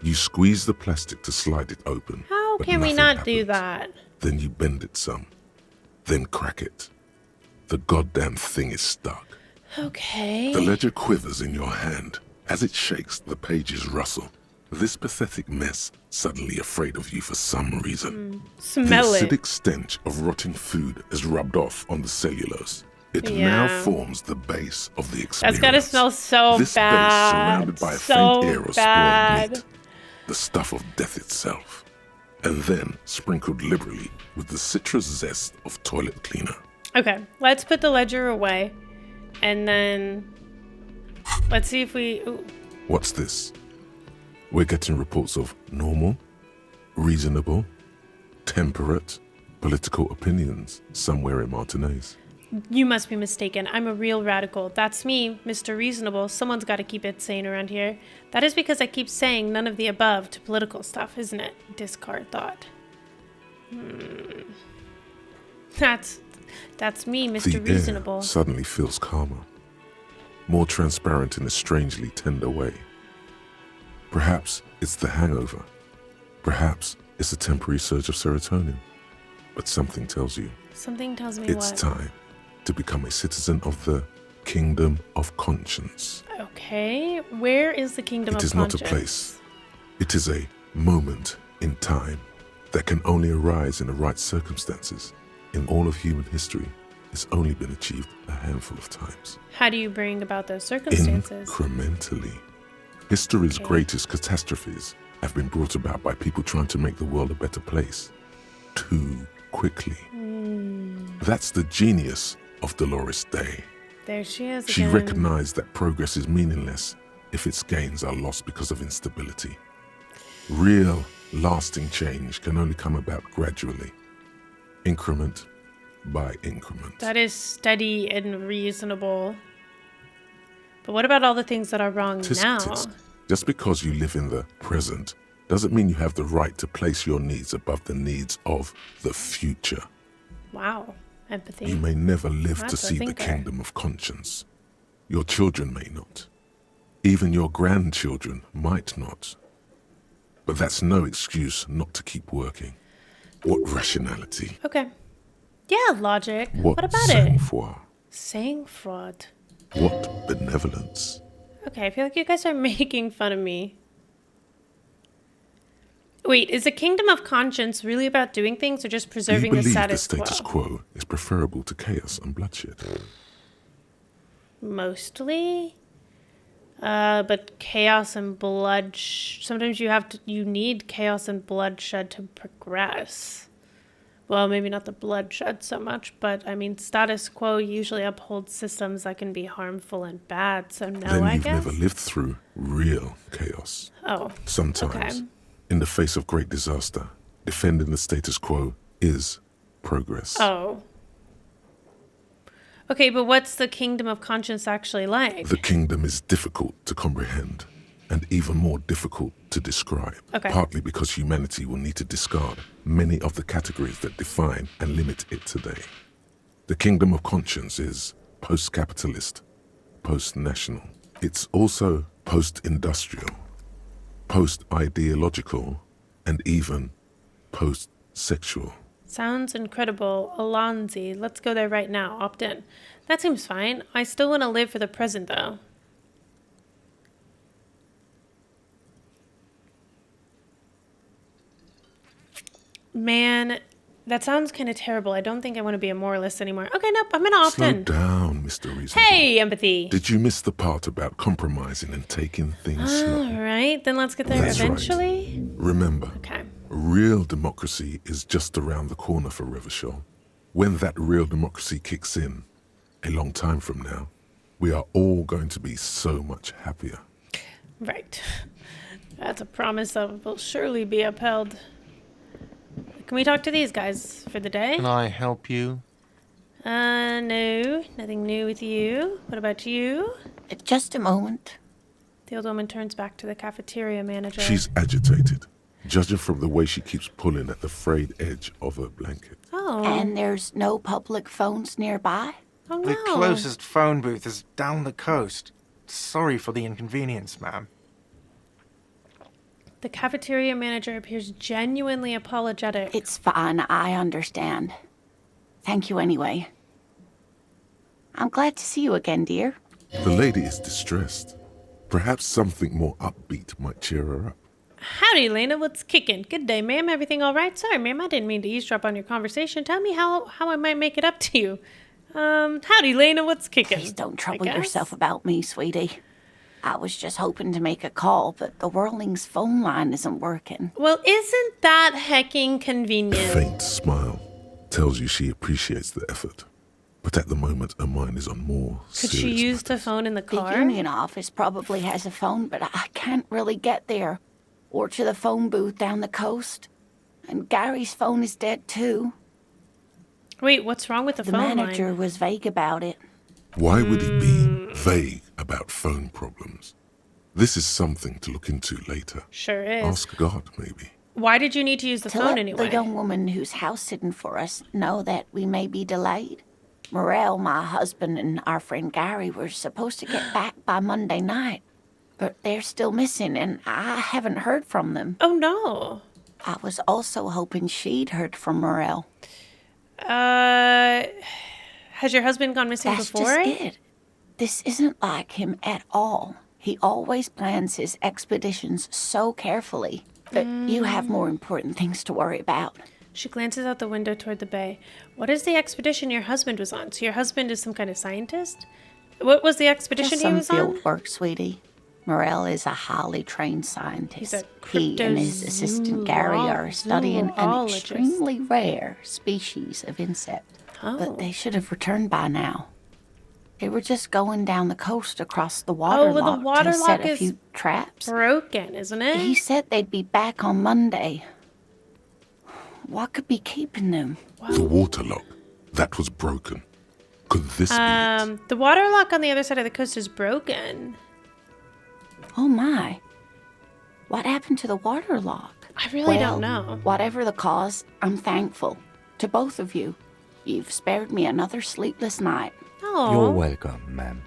You squeeze the plastic to slide it open. How but can we nothing not do happens. that? Then you bend it some. Then crack it. The goddamn thing is stuck. Okay. The ledger quivers in your hand. As it shakes, the pages rustle. This pathetic mess, suddenly afraid of you for some reason. Smell The it. acidic stench of rotting food is rubbed off on the cellulose. It Yeah. now forms the base of the experience. That's gotta smell so This bad. base surrounded by a so faint air of bad. spoiled meat. The stuff of death itself. And then sprinkled liberally with the citrus zest of toilet cleaner. Okay, let's put the ledger away. And then let's see if we... Ooh. What's this? We're getting reports of normal, reasonable, temperate, political opinions somewhere in Martinez. You must be mistaken. I'm a real radical. That's me, Mr. Reasonable. Someone's got to keep it sane around here. That is because I keep saying none of the above to political stuff, isn't it? Discard thought. That's me, The Mr. air Reasonable. suddenly feels calmer, more transparent in a strangely tender way. Perhaps it's the hangover. Perhaps it's a temporary surge of serotonin. But something tells you Something tells me it's what. time to become a citizen of the Kingdom of Conscience. Okay, where is the Kingdom of It is Conscience? not a place. It is a moment in time that can only arise in the right circumstances. In all of human history, it's only been achieved a handful of times. How do you bring about those circumstances? Incrementally. History's Okay. greatest catastrophes have been brought about by people trying to make the world a better place. Too quickly. That's the genius of Dolores Day. There she is She again. recognized that progress is meaningless if its gains are lost because of instability. Real, lasting change can only come about gradually, increment by increment. That is steady and reasonable. But what about all the things that are wrong Tisk, now? tisk. Just because you live in the present doesn't mean you have the right to place your needs above the needs of the future. Wow, empathy. You may never live to That's a see the thinker. kingdom of conscience. Your children may not. Even your grandchildren might not. But that's no excuse not to keep working. What rationality? Okay. Yeah, logic. What What about it? sang-froid? Sang-froid. What benevolence? Okay, I feel like you guys are making fun of me. Wait, is the Kingdom of Conscience really about doing things or just Do you preserving the believe status, the status quo is preferable to chaos and bloodshed? Mostly. But chaos and blood. Sometimes you need chaos and bloodshed to progress. Well, maybe not the bloodshed so much, but I mean, status quo usually upholds systems that can be harmful and bad. So no, Then I you've guess. never lived through real chaos. Oh, Sometimes, okay. in the face of great disaster, defending the status quo is progress. Oh. Okay, but what's the Kingdom of Conscience actually like? The kingdom is difficult to comprehend and even more difficult to describe. Okay. Partly because humanity will need to discard many of the categories that define and limit it today. The kingdom of conscience is post-capitalist, post-national. It's also post-industrial, post-ideological, and even post-sexual. Sounds incredible. Alonzi. Let's go there right now. Opt in. That seems fine. I still want to live for the present, though. Man, that sounds kind of terrible. I don't think I want to be a moralist anymore. Okay, nope. I'm going to opt Slow in. down, Mr. Reasonable. Hey, empathy. Did you miss the part about compromising and taking things slow? All right, then let's get there That's right. eventually. Remember, Okay. real democracy is just around the corner for Revachol. When that real democracy kicks in, a long time from now, we are all going to be so much happier. Right. That's a promise that will surely be upheld. Can we talk to these guys for the day? Can I help you? No. Nothing new with you. What about you? Just a moment. The old woman turns back to the cafeteria manager. She's agitated, judging from the way she keeps pulling at the frayed edge of her blanket. Oh. And there's no public phones nearby? Oh, no. The closest phone booth is down the coast. Sorry for the inconvenience, ma'am. The cafeteria manager appears genuinely apologetic. It's fine, I understand. Thank you anyway. I'm glad to see you again, dear. The lady is distressed. Perhaps something more upbeat might cheer her up. Howdy, Lena. What's kicking? Good day, ma'am. Everything all right? Sorry, ma'am. I didn't mean to eavesdrop on your conversation. Tell me how I might make it up to you. Howdy, Lena. What's kicking? Please don't I trouble guess. yourself about me, sweetie. I was just hoping to make a call, but the Whirling's phone line isn't working. Well, isn't that hecking A convenient? faint smile tells you she appreciates the effort. But at the moment, her mind is on more Could serious she use the matters. phone in the The car? union office probably has a phone, but I can't really get there. Or to the phone booth down the coast. And Gary's phone is dead, too. Wait, what's wrong with the The phone manager line? was vague about it. Why would he be vague about phone problems? This is something to look into later. Sure is. Ask God, maybe. Why did you need to use the To phone let anyway? the young woman who's house-sitting for us know that we may be delayed. Morel, my husband, and our friend Gary were supposed to get back by Monday night, but they're still missing, and I haven't heard from them. Oh, no. I was also hoping she'd heard from Morel. Has your husband gone missing That's before? just it. This isn't like him at all. He always plans his expeditions so carefully. But you have more important things to worry about. She glances out the window toward the bay. What is the expedition your husband was on? So your husband is some kind of scientist? What was the expedition Just he some was on? field work, sweetie. Morel is a highly trained scientist. He's a He and his assistant Gary are studying an zoologist. extremely rare species of insect. Oh. But they should have returned by now. They were just going down the coast across the waterlock well, the waterlock to set a is few traps. Broken, isn't it? He said they'd be back on Monday. What could be keeping them? The waterlock. That was broken. Could this be it? The waterlock on the other side of the coast is broken. Oh my. What happened to the waterlock? I really don't know. Whatever the cause, I'm thankful. To both of you. You've spared me another sleepless night. Oh, You're welcome, ma'am.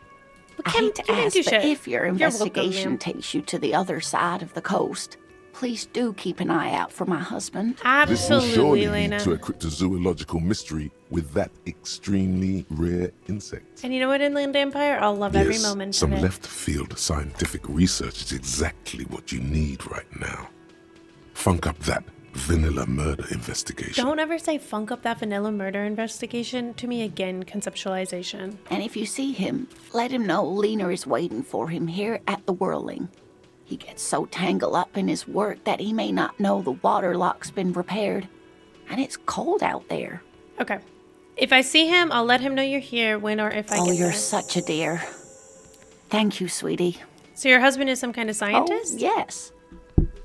I hate to you didn't ask, do but shit. if your You're welcome, investigation ma'am. takes you to the other side of the coast, please do keep an eye out for my husband. This will Absolutely, surely Lena. lead to a cryptozoological mystery with that extremely rare insect. And you know what, Inland Empire? I'll love every Yes, moment some of it. left-field scientific research is exactly what you need right now. Funk up that vanilla murder investigation. Don't ever say funk up that vanilla murder investigation to me again, conceptualization. And if you see him, let him know Lena is waiting for him here at the Whirling. He gets so tangled up in his work that he may not know the waterlock's been repaired. And it's cold out there. Okay. If I see him, I'll let him know you're here when or if I Oh, get you're there. such a dear. Thank you, sweetie. So your husband is some kind of Oh, scientist? yes.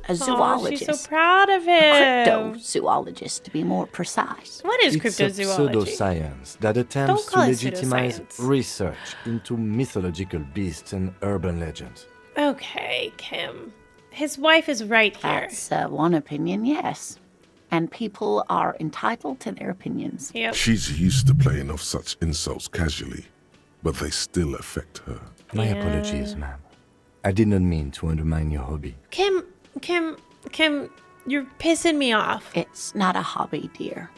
A Aw, zoologist. she's so proud of A him. cryptozoologist, to be more precise. What is It's a cryptozoology? pseudoscience that attempts Don't to call it legitimize pseudoscience. research into mythological beasts and urban legends. Okay, Kim. His wife is right here. That's one opinion, yes. And people are entitled to their opinions. Yep. She's used to playing off such insults casually, but they still affect her. My Yeah. apologies, ma'am. I did not mean to undermine your hobby. Kim, you're pissing me off. It's not a hobby, dear.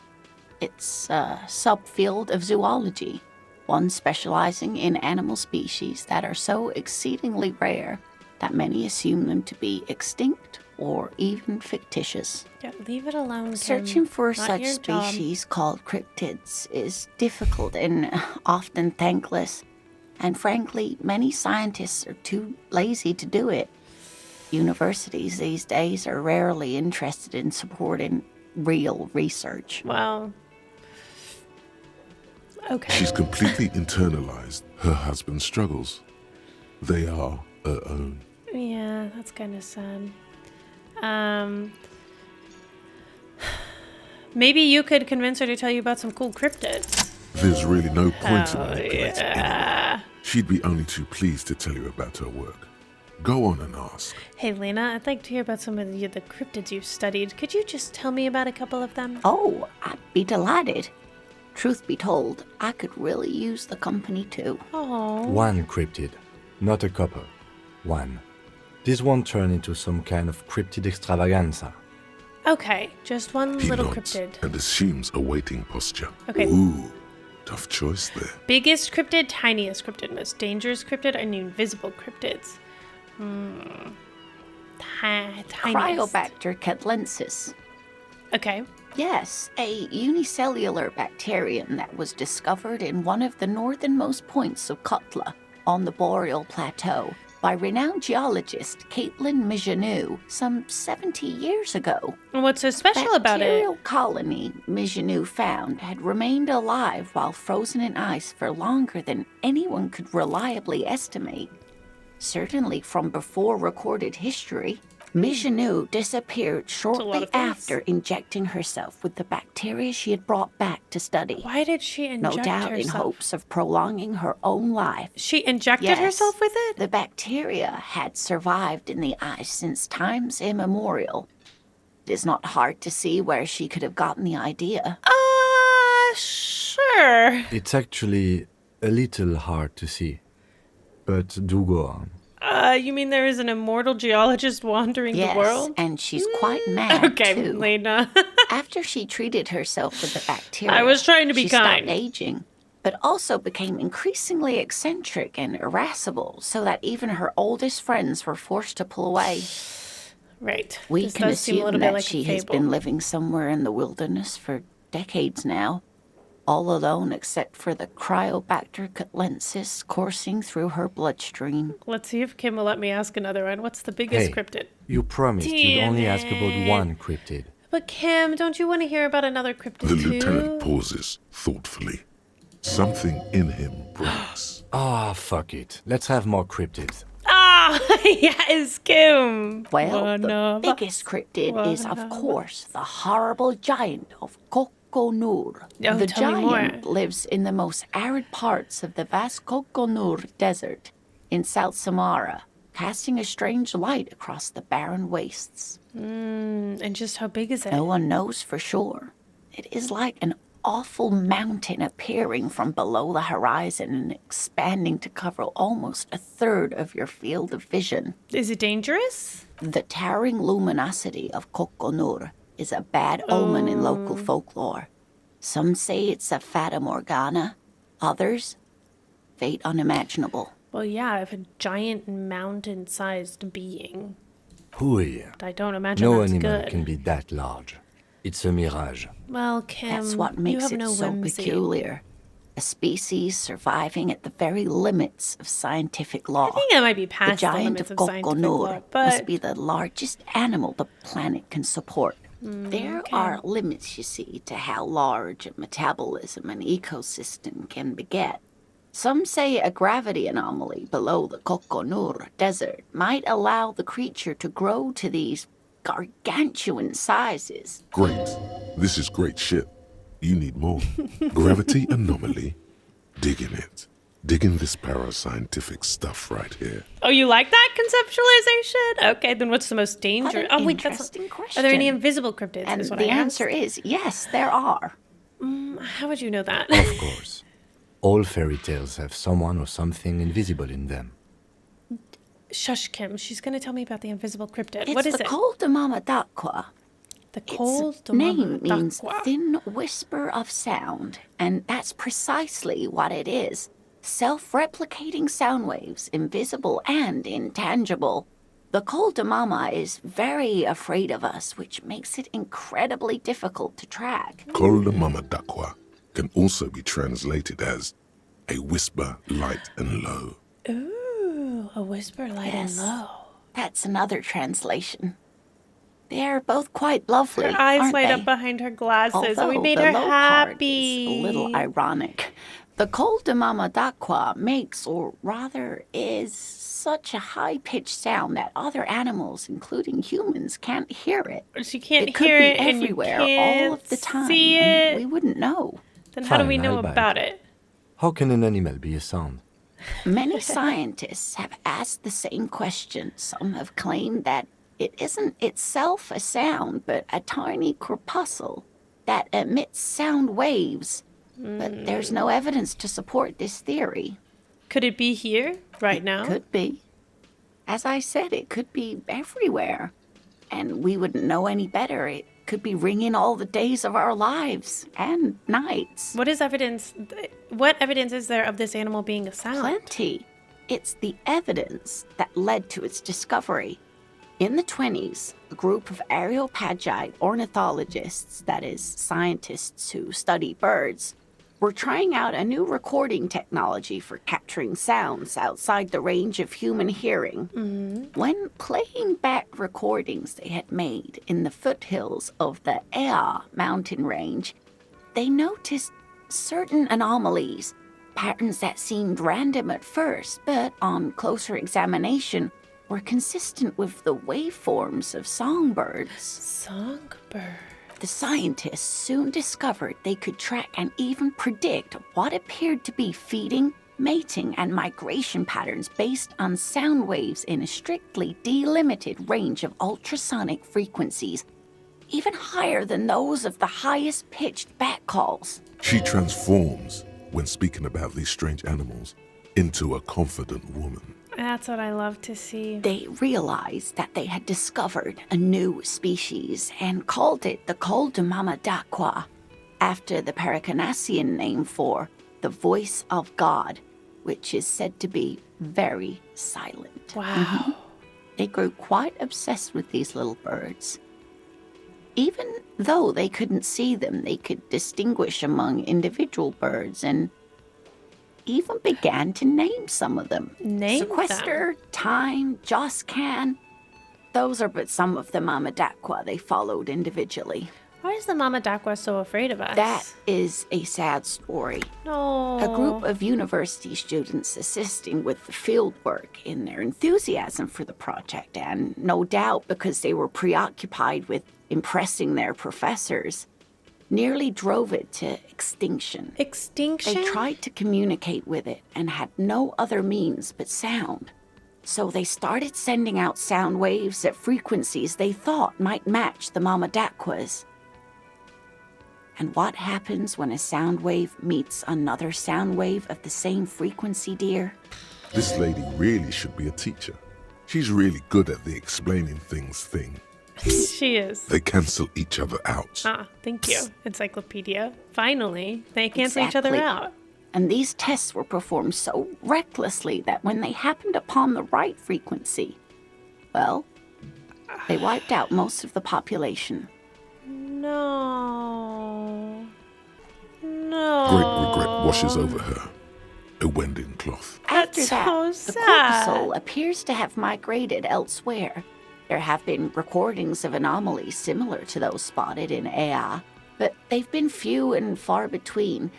It's a subfield of zoology, one specializing in animal species that are so exceedingly rare that many assume them to be extinct or even fictitious. Yeah, leave it alone, Kim. Searching for Not such your job. species called cryptids is difficult and often thankless. And frankly, many scientists are too lazy to do it. Universities these days are rarely interested in supporting real research. Well, okay. She's completely internalized her husband's struggles. They are her own. Yeah, that's kind of sad. Maybe you could convince her to tell you about some cool cryptids. There's really no point in Oh, manipulating yeah. anyone. She'd be only too pleased to tell you about her work. Go on and ask. Hey, Lena, I'd like to hear about some of the cryptids you've studied. Could you just tell me about a couple of them? Oh, I'd be delighted. Truth be told, I could really use the company too. Oh. One cryptid, not a couple. One. This won't turn into some kind of cryptid extravaganza. Okay, just one He little nods cryptid. and assumes a waiting posture. Okay. Ooh, tough choice there. Biggest cryptid, tiniest cryptid, most dangerous cryptid, and invisible cryptids. Tiniest. Cryobacter catlensis. Okay. Yes, a unicellular bacterium that was discovered in one of the northernmost points of Kotla on the Boreal Plateau by renowned geologist Caitlin Mijanou some 70 years ago. And what's so special about it? Bacterial colony Mijanou found had remained alive while frozen in ice for longer than anyone could reliably estimate. Certainly from before recorded history, Mijanou disappeared lot shortly of things. after injecting herself with the bacteria she had brought back to study. Why did she No inject doubt in herself? hopes of prolonging her own life. She injected Yes, herself with it? The bacteria had survived in the ice since times immemorial. It is not hard to see where she could have gotten the idea. Sure. It's actually a little hard to see. But do go on. You mean there is an immortal geologist wandering Yes, the world? and she's quite mad, Okay, too. Lena. After she treated herself with the bacteria, I was trying to be she kind. stopped aging, but also became increasingly eccentric and irascible, so that even her oldest friends were forced to pull away. Right. We This can does seem a assume little that bit like she a has fable. been living somewhere in the wilderness for decades now, all alone except for the Cryobacter catlensis coursing through her bloodstream. Let's see if Kim will let me ask another one. What's the biggest Hey, cryptid? you promised you'd Damn only ask it. about one cryptid. But Kim, don't you want to hear about another cryptid The too? lieutenant pauses thoughtfully. Something in him breaks. Ah, fuck it. Let's have more cryptids. Ah, yes, Kim. Well, One the of biggest cryptid is, of course, the horrible giant of Kokonur. Oh, The tell me giant more. lives in the most arid parts of the vast Kokonur Desert in South Samara, casting a strange light across the barren wastes. And just how big is it? No one knows for sure. It is like an awful mountain appearing from below the horizon and expanding to cover almost a third of your field of vision. Is it dangerous? The towering luminosity of Kokonur is a bad omen in local folklore. Some say it's a fata morgana, others, fate unimaginable. Well, yeah, if a giant mountain-sized being. Hooey. I don't imagine No that's animal good. can be that large. It's a mirage. Well, Kim, That's what you makes have it no so whimsy. peculiar. A species surviving at the very limits of scientific law. I think I might be The past the giant limits of of scientific law, Kokonur but must be the largest animal the planet can support. There are limits, you see, to how large a metabolism an ecosystem can beget. Some say a gravity anomaly below the Kokonur Desert might allow the creature to grow to these gargantuan sizes. Great. This is great shit. You need more. Gravity anomaly. Dig in it. Dig in this parascientific stuff right here. oh, you like that conceptualization? Okay, then what's the most What dangerous? an Oh, wait, that's interesting Are there any question. invisible cryptids? And is what the I answer asked. is yes, there are. How would you know that? Of course. All fairy tales have someone or something invisible in them. Shush, Kim. She's going to tell me about the invisible cryptid. It's What is the it? Col de Mama Dakwa. The Its cold name means Dakwa. thin whisper of sound, and that's precisely what it is. Self-replicating sound waves, invisible and intangible. The Col de Mama is very afraid of us, which makes it incredibly difficult to track. Kolda Mama Dakwa can also be translated as a whisper light and low. Ooh, a whisper light Yes. and low. That's another translation. They're both quite lovely, Her eyes aren't light they? up behind her glasses, and we Although made the her low part happy. is a little ironic. The Col de Mama Dakwa makes, or rather is, such a high-pitched sound that other animals, including humans, can't hear it. She can't It could hear be it, and you everywhere can't all of the time, see and it. we wouldn't know. Then how do Fine, we know I'll buy about it. it? How can an animal be a sound? Many scientists have asked the same question. Some have claimed that it isn't itself a sound, but a tiny corpuscle that emits sound waves. But there's no evidence to support this theory. Could it be here, right now? Could be. As I said, it could be everywhere. And we wouldn't know any better. It could be ringing all the days of our lives and nights. What is evidence? What evidence is there of this animal being a sound? Plenty. It's the evidence that led to its discovery. In the 20s, a group of Areopagite ornithologists, that is, scientists who study birds, were trying out a new recording technology for capturing sounds outside the range of human hearing. When playing back recordings they had made in the foothills of the Ea mountain range, they noticed certain anomalies, patterns that seemed random at first, but on closer examination were consistent with the waveforms of songbirds. Songbird. The scientists soon discovered they could track and even predict what appeared to be feeding, mating, and migration patterns based on sound waves in a strictly delimited range of ultrasonic frequencies. even higher than those of the highest-pitched bat calls. She transforms, when speaking about these strange animals, into a confident woman. That's what I love to see. They realized that they had discovered a new species and called it the Coldamamadaqua, after the Paracanassian name for the voice of God, which is said to be very silent. Wow. They grew quite obsessed with these little birds. Even though they couldn't see them, they could distinguish among individual birds and even began to name some of them. Name Sequester, Time, Joscan. Those are but some of the Mamadaqua they followed individually. Why is the Mama Dakwa so afraid of us? That is a sad story. No. A group of university students assisting with the field work in their enthusiasm for the project, and no doubt because they were preoccupied with impressing their professors, nearly drove it to extinction. Extinction? They tried to communicate with it and had no other means but sound. So they started sending out sound waves at frequencies they thought might match the Mamadaqwas. And what happens when a sound wave meets another sound wave of the same frequency, dear? This lady really should be a teacher. She's really good at the explaining things thing. She is. They cancel each other out. Ah, thank you, Encyclopedia. Finally, they cancel each other Exactly. out. And these tests were performed so recklessly that when they happened upon the right frequency, well, they wiped out most of the population. No. No. Great regret washes over her. A wending cloth. After That's that, so the sad. corpuscle appears to have migrated elsewhere. There have been recordings of anomalies similar to those spotted in Ea, but they've been few and far between.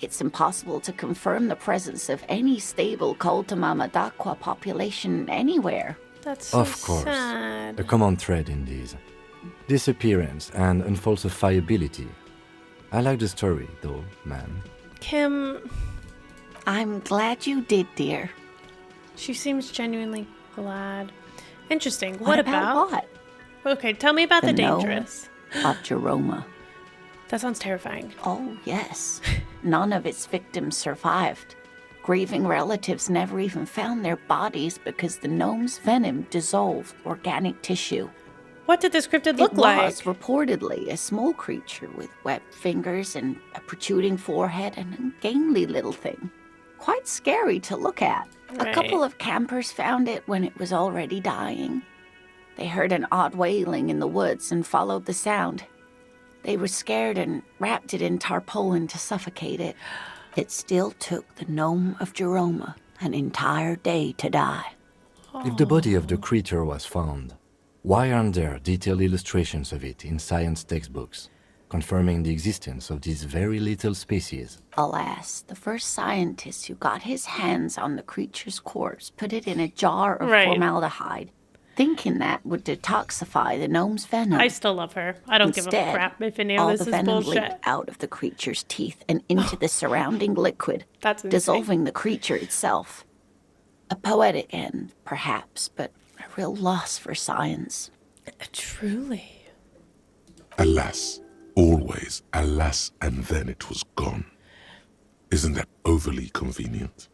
It's impossible to confirm the presence of any stable Mamadaqua population anywhere. That's so Of course. sad. A common thread in these. Disappearance and unfalsifiability. I like the story, though, man. Kim, I'm glad you did, dear. she seems genuinely glad. Interesting. What about what? Okay, tell me about the, The gnome. dangerous. Of Jeroma. That sounds terrifying. Oh, yes. None of its victims survived. Grieving relatives never even found their bodies because the gnome's venom dissolved organic tissue. What did this cryptid look It like? was reportedly a small creature with webbed fingers and a protruding forehead and a ungainly little thing. Quite scary to look at. Right. A couple of campers found it when it was already dying. They heard an odd wailing in the woods and followed the sound. They were scared and wrapped it in tarpaulin to suffocate it. It still took the gnome of Jeroma an entire day to die. If the body of the creature was found, why aren't there detailed illustrations of it in science textbooks, confirming the existence of this very little species? Alas, the first scientist who got his hands on the creature's corpse put it in a jar of Right. formaldehyde, thinking that would detoxify the gnome's venom. I still love her. I don't give a Instead, crap if any all of this the is venom bullshit. leaked out of the creature's teeth and into the surrounding liquid, That's insane. dissolving the creature itself. A poetic end, perhaps, but a real loss for science. Truly. Alas, always alas, and then it was gone. Isn't that overly convenient?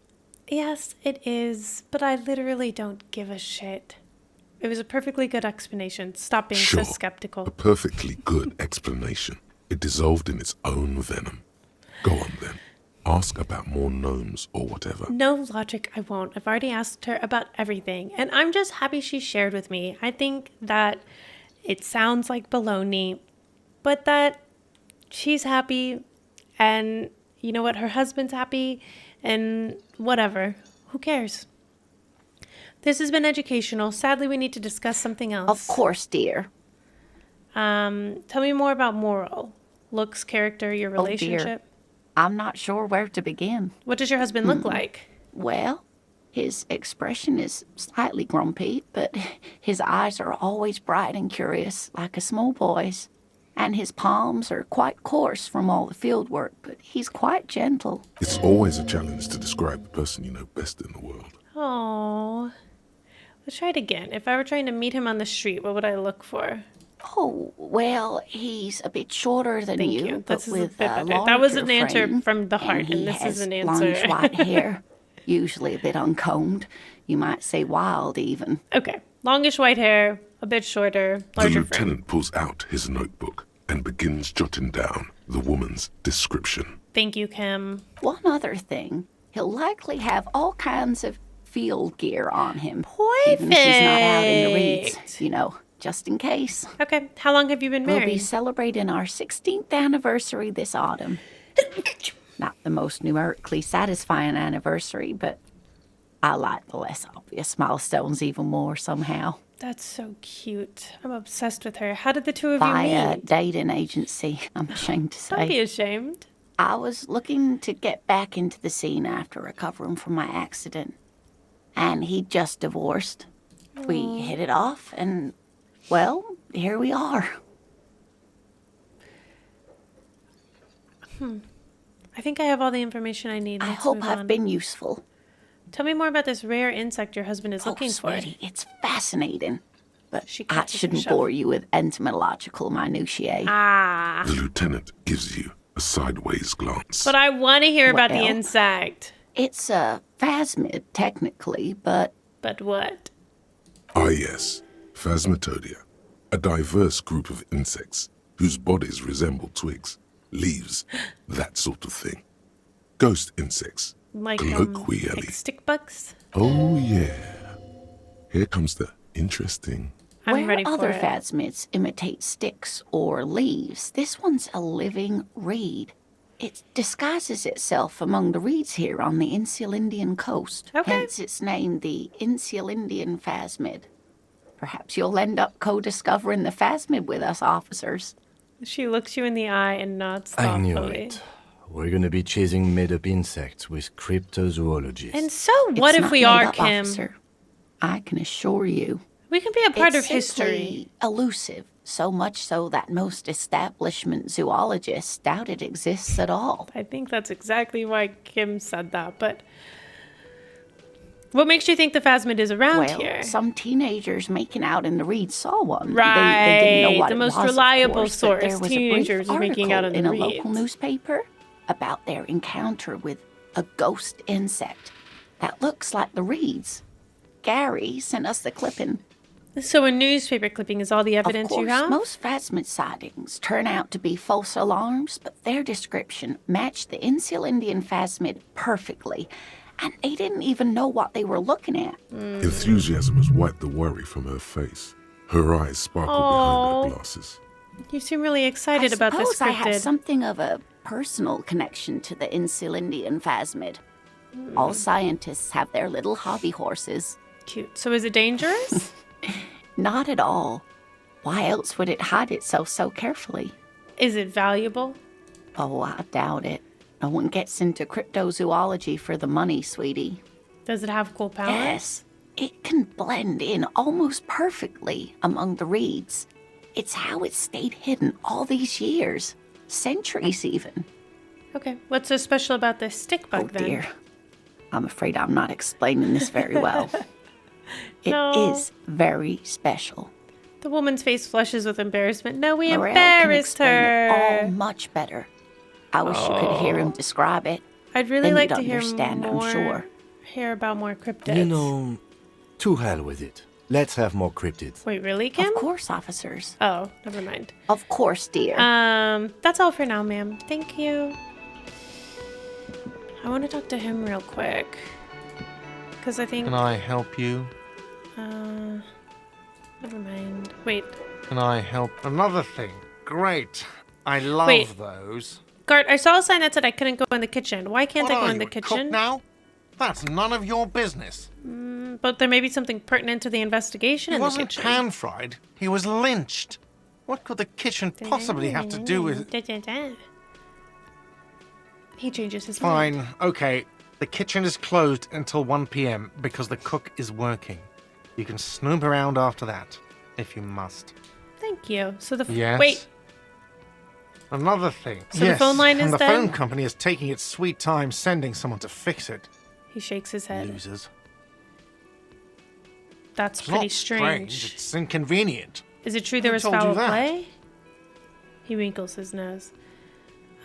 Yes, it is, but I literally don't give a shit. It was a perfectly good explanation. Stop being Sure, so skeptical. a perfectly good explanation. It dissolved in its own venom. Go on then. Ask about more gnomes or whatever. No logic, I won't. I've already asked her about everything, and I'm just happy she shared with me. I think that it sounds like baloney, but that she's happy, and you know what? Her husband's happy, and whatever. Who cares? This has been educational. Sadly, we need to discuss something else. Of course, dear. Tell me more about Moral. Looks, character, your Oh, dear. relationship. I'm not sure where to begin. What does your husband look like? Well, his expression is slightly grumpy, but his eyes are always bright and curious, like a small boy's. And his palms are quite coarse from all the field work, but he's quite gentle. It's always a challenge to describe the person you know best in the world. Oh. Let's try it again. If I were trying to meet him on the street, what would I look for? Oh, well, he's a bit shorter than Thank you, you. but This is a with bit a better. That was larger an answer frame, from the heart, and and he this is has an answer. longish white hair, usually a bit uncombed. You might say wild, even. Okay. Longish white hair, a bit shorter, The larger frame. lieutenant pulls out his notebook and begins jotting down the woman's description. Thank you, Kim. One other thing, he'll likely have all kinds of field gear on him. Perfect. Even if he's not out in the reeds, you know, just in case. Okay. How long have you been We'll be married? celebrating our 16th anniversary this autumn. Not the most numerically satisfying anniversary, but I like the less obvious milestones even more somehow. That's so cute. I'm obsessed with her. How did the two of you By a meet? dating agency, I'm ashamed to Don't be say. ashamed. I was looking to get back into the scene after recovering from my accident, and he'd just divorced. We hit it off, and, well, here we are. I think I have all the information I need. I Let's hope move I've on. been useful. Tell me more about this rare insect your husband is Oh, looking for. sweetie, it's fascinating. But She I cuts us a shouldn't shove. bore you with entomological minutiae. Ah. The lieutenant gives you a sideways glance. But I want to hear about the Well. insect. It's a phasmid, technically, but But what? Ah, yes, Phasmatodia, a diverse group of insects whose bodies resemble twigs, leaves, that sort of thing. Ghost insects, Like, colloquially. like stick bugs? Oh, yeah. Here comes the interesting. I'm where ready for other it. phasmids imitate sticks or leaves, this one's a living reed. It disguises itself among the reeds here on the Insulindian coast. Okay. Hence its name, the Insulindian phasmid. Perhaps you'll end up co-discovering the phasmid with us officers. She looks you in the eye and nods I knew thoughtfully. it. We're gonna be chasing made-up insects with cryptozoologists. And so what It's if not we made are, up, Kim? officer. I can assure you. We can be a part It's of history. simply elusive, so much so that most establishment zoologists doubt it exists at all. I think that's exactly why Kim said that, but what makes you think the phasmid is around Well, here? some teenagers making out in the reeds saw one. Right, They didn't know what the it most was, of reliable course, but there source, was a brief teenagers making out article in the a local reeds. newspaper about their encounter with a ghost insect that looks like the reeds. Gary sent us the clipping. So a newspaper clipping is all the Of evidence course, you have? most phasmid sightings turn out to be false alarms, but their description matched the Insulindian phasmid perfectly, and they didn't even know what they were looking at. Enthusiasm has wiped the worry from her face. Her eyes sparkle behind her glasses. You seem really excited about this suppose I have cryptid. something of a personal connection to the Insulindian phasmid. All scientists have their little hobby horses. Cute. So is it dangerous? Not at all. Why else would it hide itself so carefully? Is it valuable? Oh, I doubt it. No one gets into cryptozoology for the money, sweetie. Does it have cool powers? Yes, it can blend in almost perfectly among the reeds. It's how it stayed hidden all these years, centuries even. Okay. What's so special about this stick bug Oh then? dear. I'm afraid I'm not explaining this very well. It No. is very special. The woman's face flushes with embarrassment. No, we Morel can embarrassed explain it all her. much better. I wish you could hear him describe it. I'd really Then like you'd to hear understand, I'm more. sure. Hear about more cryptids. You know, to hell with it. Let's have more cryptids. Wait, really, Kim? Of course, officers. Oh, never mind. Of course, dear. That's all for now, ma'am. Thank you. I want to talk to him real quick. Because I think... Can I help you? Never mind. Wait. Can I help? Another thing. Great. I love Wait. those. Guard, I saw a sign that said I couldn't go in the kitchen. Why can't What I go are in you, the a cook kitchen? now? That's none of your business. But there may be something pertinent to the investigation He in the wasn't kitchen. pan-fried. He was lynched. What could the kitchen possibly have to do with... He changes his mind. Fine, okay. The kitchen is closed until 1 p.m. because the cook is working. You can snoop around after that, if you must. Thank you. So the Yes? wait. Another thing. So the yes, phone line is and the dead? phone company is taking its sweet time sending someone to fix it. He shakes his head. Losers. That's It's pretty not strange. It's inconvenient. Is it true there was told you foul that? play? He wrinkles his nose.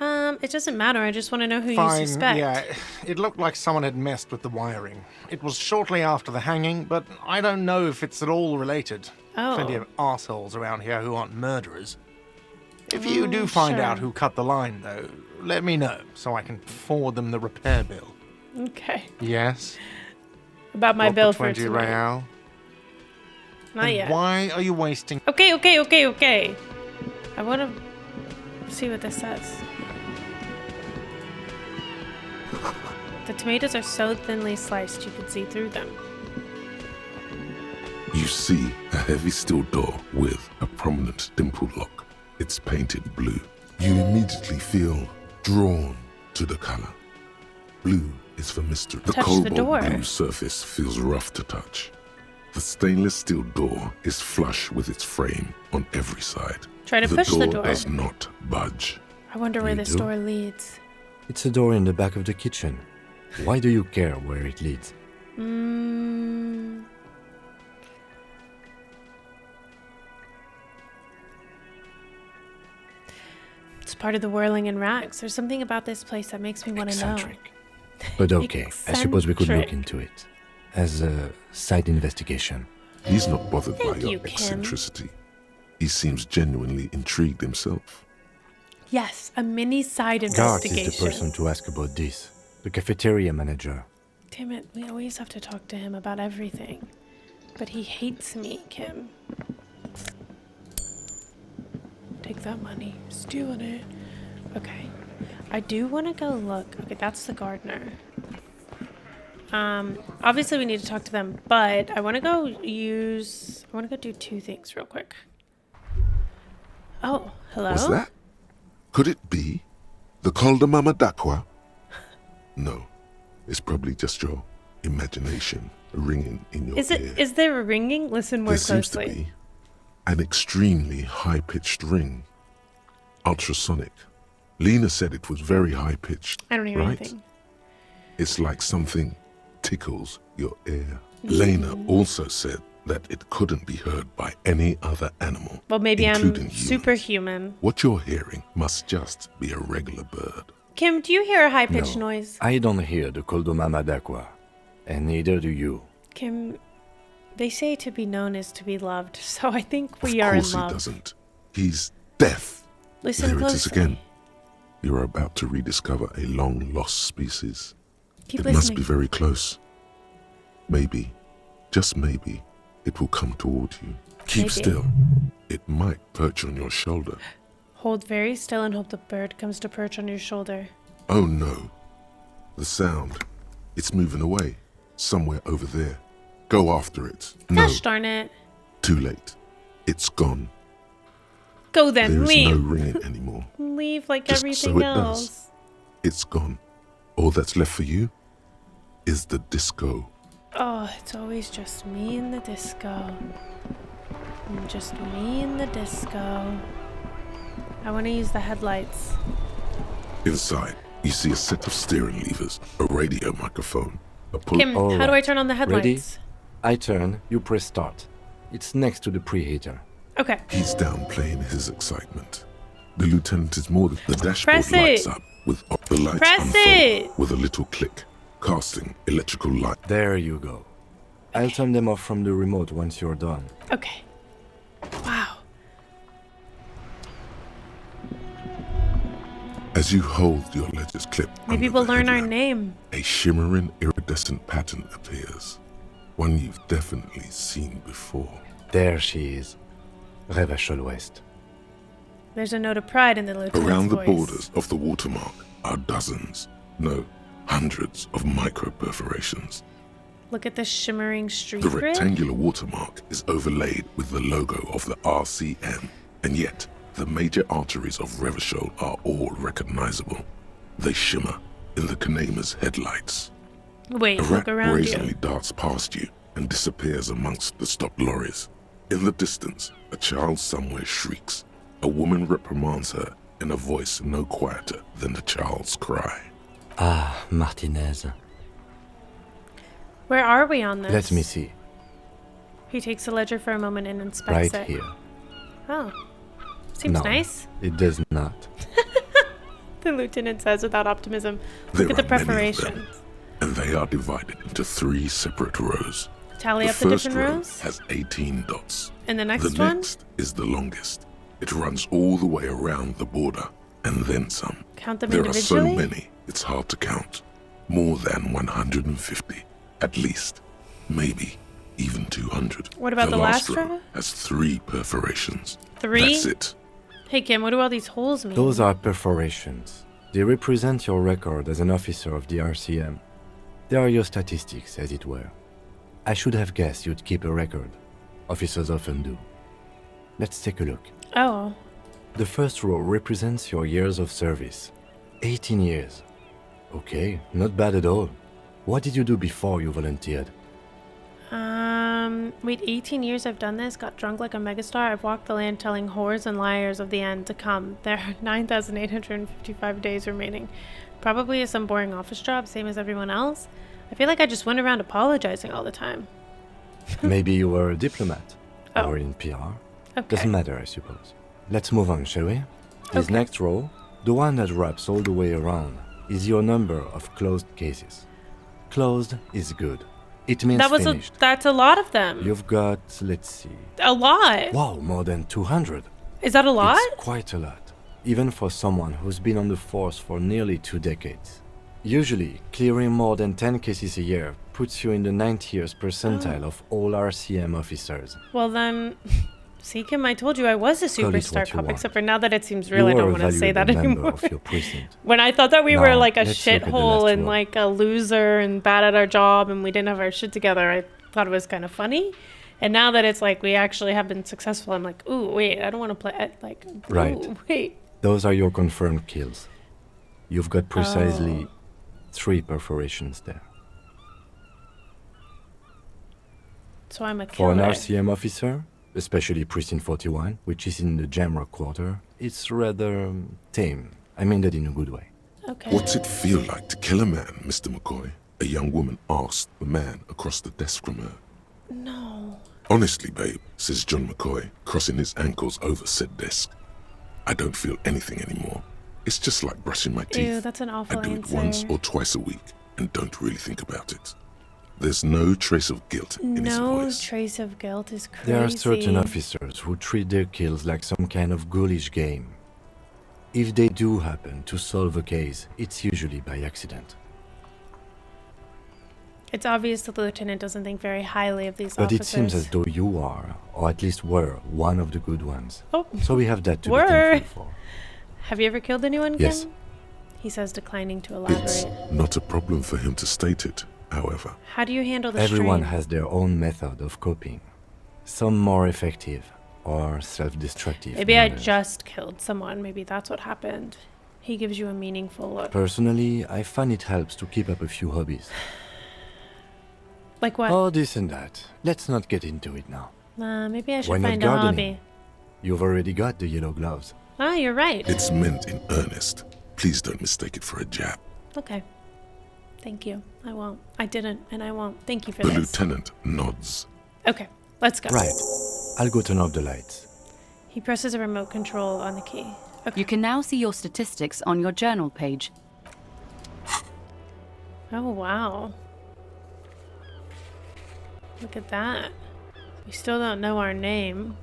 It doesn't matter. I just want to know who you Fine, suspect. yeah. It looked like someone had messed with the wiring. It was shortly after the hanging, but I don't know if it's at all related. Oh. Plenty of arseholes around here who aren't murderers. If you do find sure. out who cut the line, though, let me know so I can forward them the repair bill. Okay. Yes? About my Not bill the for 20 tonight. real. Not Then yet. why are you wasting... Okay. I want to see what this says. The tomatoes are so thinly sliced you can see through them. You see a heavy steel door with a prominent dimple lock. It's painted blue. You immediately feel drawn to the color. Blue is for mystery. The Touch the cobalt door. blue surface feels rough to touch. The stainless steel door is flush with its frame on every side. Try to push the door. Does not budge. I wonder where You this do? door leads. It's a door in the back of the kitchen. Why do you care where it leads? It's part of the whirling in rags. There's something about this place that makes me want to know. Eccentric. But okay, I suppose we could look Eccentric. into it. As a side investigation. He's not bothered by Thank your you, Kim. eccentricity. He seems genuinely intrigued himself. Yes, a mini side Garth investigation. is the person to ask about this. The cafeteria manager. Damn it, we always have to talk to him about everything. But he hates me, Kim. Take that money. Stealing it. Okay. I do want to go look. Okay, that's the gardener. Obviously we need to talk to them, but I want to go do two things real quick. Oh, hello? Was that? Could it be the Calder Mama Dakwa? No, it's probably just your imagination ringing in your ear. Is there a ringing? Listen more There seems to closely. be an extremely high-pitched ring. Ultrasonic. Lena said it was very high-pitched. I don't hear right? anything. It's like something tickles your ear. Lena also said that it couldn't be heard by any other animal. Well, maybe including I'm humans. superhuman. What you're hearing must just be a regular bird. Kim, do you hear a high-pitched No, noise? I don't hear the Koldomama Dakwa. And neither do you. Kim, they say to be known is to be loved, so I think we Of are in course love. he doesn't. He's deaf. Listen There closely. it is again. You're about to rediscover a long-lost species. Keep It listening. must be very close. Maybe, just maybe, it will come toward you. Keep Maybe. still. It might perch on your shoulder. Hold very still and hope the bird comes to perch on your shoulder. Oh no. The sound. It's moving away. Somewhere over there. Go after it. No, Gosh darn it. too late. It's gone. Go then, There is leave. no ringing anymore. Leave like Just everything so it else. does. It's gone. All that's left for you is the disco. Oh, it's always just me and the disco. Just me and the disco. I want to use the headlights. Inside, you see a set of steering levers, a radio microphone, a pull. Kim, All how do I right. turn on the Ready? headlights? I turn, you press start. It's next to the preheater. Okay. He's downplaying his excitement. The lieutenant is more than the dashboard Press lights it. up with the lights Press unfold it. with a little click, casting electrical light. There you go. I'll turn them off from the remote once you're done. Okay. Wow. As you hold your ledger's clip, Maybe under we'll the learn our headlamp, name. a shimmering iridescent pattern appears. One you've definitely seen before. There she is. Revachol West. There's a note of pride in the lieutenant's Around the voice. borders of the watermark are dozens, no, hundreds of micro perforations. Look at the shimmering street The grid. rectangular watermark is overlaid with the logo of the RCM, and yet the major arteries of Revachol are all recognizable. They shimmer in the Kanema's headlights. Wait, A look rat around brazenly you. darts past you and disappears amongst the stopped lorries. In the distance, a child somewhere shrieks. A woman reprimands her in a voice no quieter than the child's cry. Ah, Martinez. Where are we on this? Let me see. He takes the ledger for a moment and Right inspects it. here. Oh. Seems No, nice. it does not. The lieutenant says without optimism. There Look at the are many of them, preparations. and they are divided into 3 separate rows. Tally The up the first different row rows. has 18 dots. And the The next one? next is the longest. It runs all the way around the border, and then some. Count them There are so individually? many, it's hard to count. More than 150, at least. Maybe even 200. What about the last row? Has 3 perforations. 3? That's it. Hey, Kim, what do all these holes mean? Those are perforations. They represent your record as an officer of the RCM. They are your statistics, as it were. I should have guessed you'd keep a record. Officers often do. Let's take a look. Oh. The first row represents your years of service. 18 years. Okay, not bad at all. What did you do before you volunteered? Wait, 18 years I've done this, got drunk like a megastar, I've walked the land telling whores and liars of the end to come. There are 9,855 days remaining. Probably some boring office job, same as everyone else. I feel like I just went around apologizing all the time. Maybe you were a diplomat. Oh. Or in PR. Okay. Doesn't matter, I suppose. Let's move on, shall we? This Okay. next row, the one that wraps all the way around, is your number of closed cases. Closed is good. It means finished. That's a lot of them. You've got, let's see. A lot. Wow, more than 200. Is that a lot? It's quite a lot, even for someone who's been on the force for nearly 2 decades. Usually, clearing more than 10 cases a year puts you in the 90th percentile of all RCM officers. Well then, see Kim, I told you I was a Call it superstar what you cop, want. except for now that it seems real, I you don't are want a to say that valuable member anymore. of your precinct. When I thought that we were Now, like a let's look at the shithole last and row. like a loser and bad at our job and we didn't have our shit together, I thought it was kind of funny. And now that it's like we actually have been successful, I'm like, ooh, wait, I don't want to play. Like, ooh, Right. wait. Those are your confirmed kills. You've got precisely 3 perforations there. So I'm a For killer. an RCM officer, especially Precinct 41, which is in the Jamrock Quarter, it's rather tame. I mean that in a good way. Okay. What's it feel like to kill a man, Mr. McCoy? A young woman asked the man across the desk from her. No. Honestly, babe, says John McCoy, crossing his ankles over said desk. I don't feel anything anymore. It's just like brushing my teeth. Ew, that's an awful I do answer. it once or twice a week and don't really think about it. There's no trace of guilt in his No voice. trace of guilt is crazy. There are certain officers who treat their kills like some kind of ghoulish game. If they do happen to solve a case, it's usually by accident. It's obvious the lieutenant doesn't think very highly of these But officers. it seems as though you are, or at least were, one of the good ones. Oh, So we have that to be Were. thankful for. have you ever killed anyone, Kim? Yes. He says, declining to It's elaborate. not a problem for him to state it, however. How do you handle the Everyone strain? has their own method of coping. Some more effective, or self-destructive. Maybe than I others. just killed someone. Maybe that's what happened. He gives you a meaningful look. Personally, I find it helps to keep up a few hobbies. Like what? Oh, this and that. Let's not get into it now. Maybe I should Why not find a gardening? hobby. You've already got the yellow gloves. Ah, you're right. It's meant in earnest. Please don't mistake it for a jab. Okay. Thank you. I won't. I didn't, and I won't. Thank you for The this. lieutenant nods. Okay, let's go. Right. I'll go turn off the lights. He presses a remote control on the key. Okay. You can now see your statistics on your journal page. Oh, wow. Look at that. We still don't know our name,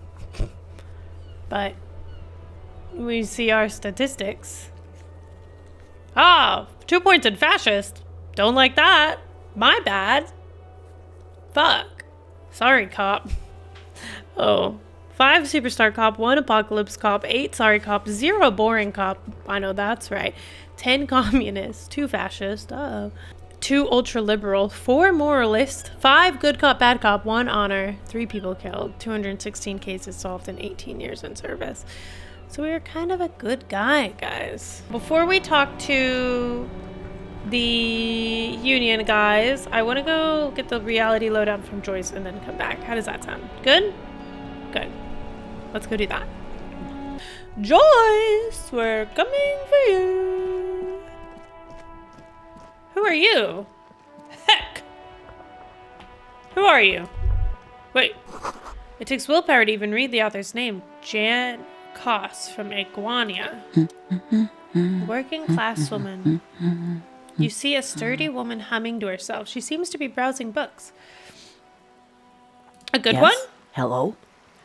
but we see our statistics. Ah, 2 points in fascist. Don't like that. My bad. Fuck. Sorry, cop. Oh. 5 superstar cop, 1 apocalypse cop, 8 sorry cop, 0 boring cop. I know that's right. 10 communists, 2 fascist. Uh-oh. 2 ultra liberal, 4 moralist, 5 good cop, bad cop, 1 honor, 3 people killed, 216 cases solved in 18 years in service. So we were kind of a good guy, guys. Before we talk to the union guys, I want to go get the reality lowdown from Joyce and then come back. How does that sound? Good? Good. Let's go do that. Joyce, we're coming for you. Who are you? Heck. Who are you? Wait. It takes willpower to even read the author's name. Jan Koss from Iguania. Working class woman. You see a sturdy woman humming to herself. She seems to be browsing books. A good Yes? one? Hello?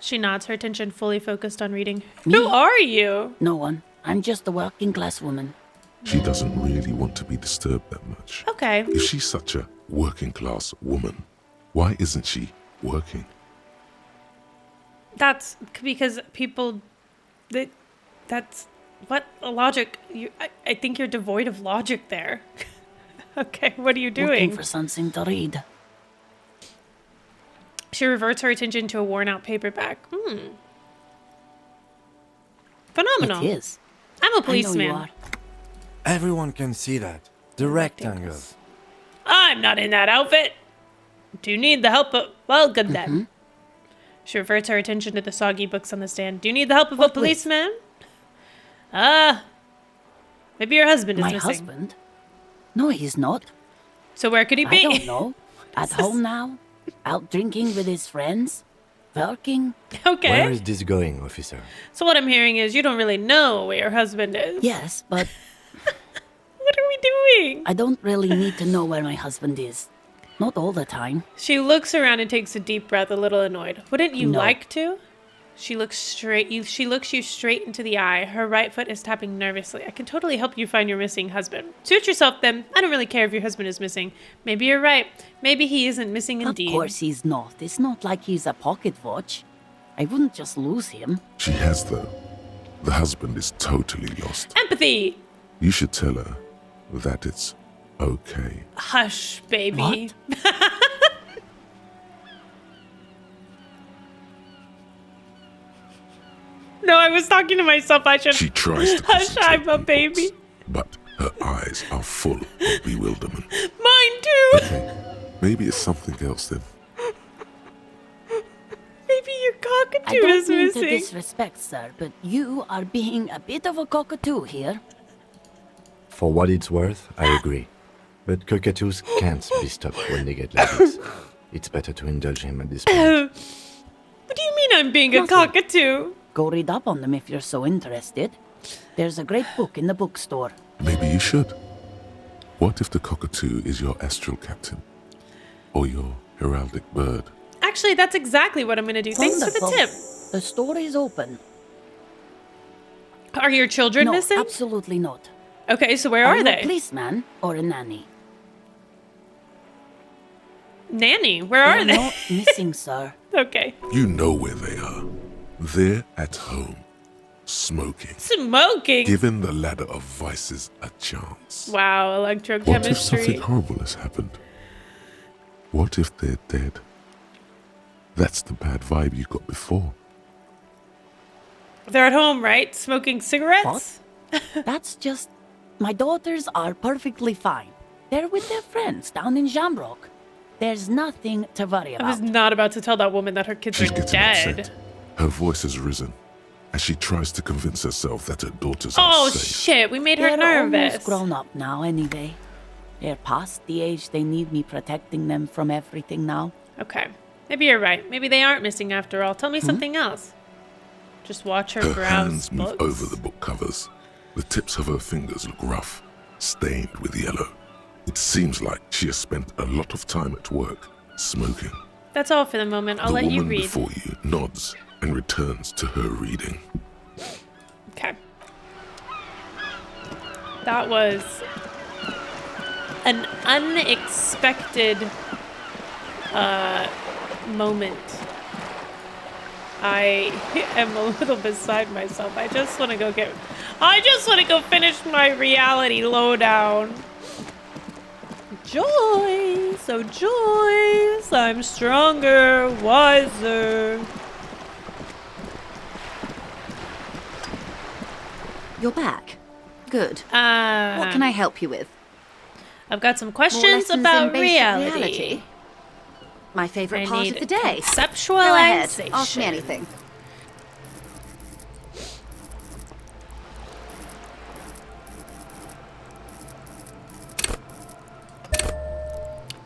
She nods, her attention fully focused on reading. Me? Who are you? No one. I'm just a working class woman. She doesn't really want to be disturbed that much. Okay. If she's such a working class woman, why isn't she working? That's because people... That's... What logic? I think you're devoid of logic there. Okay, what are you Looking doing? for something to read. She reverts her attention to a worn-out paperback. Phenomenal. It is. I'm a I know you policeman. are. Everyone can see that. The rectangle. I'm not in that outfit. Do you need the help of... Well, good then. She reverts her attention to the soggy books on the stand. Do you need the help of a What with? policeman? Maybe your husband is My missing. husband? No, he's not. So where could he be? I don't know. At home now? Out drinking with his friends? Working? Okay. Where is this going, officer? So what I'm hearing is you don't really know where your husband is. Yes, but What are we doing? I don't really need to know where my husband is. Not all the time. She looks around and takes a deep breath, a little annoyed. Wouldn't you No. like to? She looks She looks you straight into the eye. Her right foot is tapping nervously. I can totally help you find your missing husband. Suit yourself then. I don't really care if your husband is missing. Maybe you're right. Maybe he isn't missing indeed. Of course he's not. It's not like he's a pocket watch. I wouldn't just lose him. She has, though. The husband is totally lost. Empathy. You should tell her that it's okay. Hush, baby. No, I was talking to myself. I should She tries to hush. I'm a concentrate, baby. but her eyes are full of bewilderment. Mine too. Okay, maybe it's something else then. Maybe your I cockatoo don't is mean to missing. disrespect, sir, but you are being a bit of a cockatoo here. For what it's worth, I agree. But cockatoos can't be stopped when they get like this. It's better to indulge him at this point. What do you mean I'm being a Nothing. cockatoo? Go read up on them if you're so interested. There's a great book in the bookstore. Maybe you should. What if the cockatoo is your astral captain? Or your heraldic bird? Actually, that's exactly what I'm going to do. Thanks for the Wonderful. tip. The store is open. Are your children No, missing? absolutely not. Okay, so where Are are you a they? policeman or a nanny? Nanny, where are They're they? not missing, sir. Okay. You know where they are. They're at home, smoking, Smoking. giving the ladder of vices a chance. Wow, What if electrochemistry. something horrible has happened? What if they're dead? That's the bad vibe you got before. They're at home, right? Smoking cigarettes? That's just... My daughters are perfectly fine. They're with their friends down in Shamrock. There's nothing to worry I was about. not about to tell that woman that her kids She's are getting dead. upset. Her voice has risen as she tries to convince herself that her daughters Oh are safe. shit, we made her They're nervous. almost grown up now anyway. They're past the age they need me protecting them from everything now. Okay. Maybe you're right. Maybe they aren't missing after all. Tell me something else. Just watch her Her browse hands move books. over the book covers. The tips of her fingers look rough, stained with yellow. It seems like she has spent a lot of time at work, smoking. That's all for the moment. I'll The let you woman read. before you nods and returns to her reading. Okay. That was an unexpected moment. I am a little beside myself. I just want to go finish my reality lowdown. Joy, so Joyce, I'm stronger, wiser. You're back. Good. What What can I help you with? I've got some More questions lessons about in basic reality. My favorite I part need of the day. conceptualization. Go ahead. Ask me anything.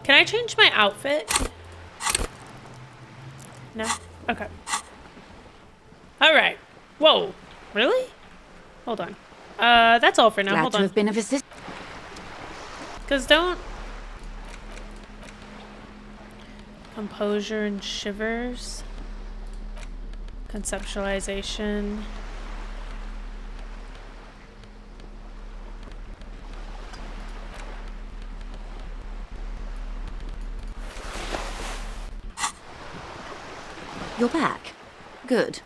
Can I change my outfit? No. Okay. All right. Whoa. Really? Hold on. That's all for now. Glad Hold to on. have been of assistance. Because don't... Composure and shivers. Conceptualization. You're back. Good.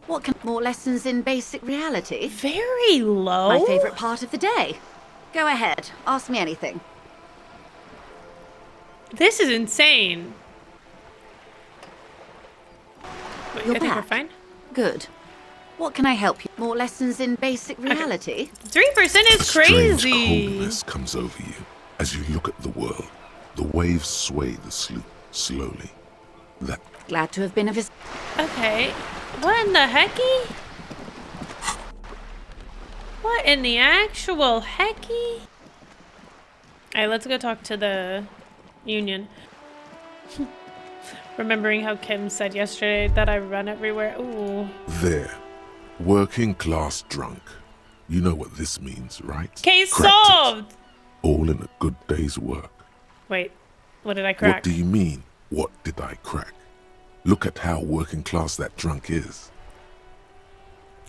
What can more lessons in basic reality? Very low. My favorite part of the day. Go ahead. Ask me anything. This is insane. Wait, You're I think we're back. fine. Good. What can I help you? More lessons in basic reality? 3% is Strange crazy. coldness comes over you as you look at the world. The waves sway the sloop slowly. That Glad to have been of assistance. Okay. What in the hecky? What in the actual hecky? Alright, let's go talk to the union. Remembering how Kim said yesterday that I run everywhere. Ooh. there, working class drunk. You know what this means, right? Case Cracked it. solved! All in a good day's work. Wait, what did I crack? What do you mean? What did I crack? Look at how working class that drunk is.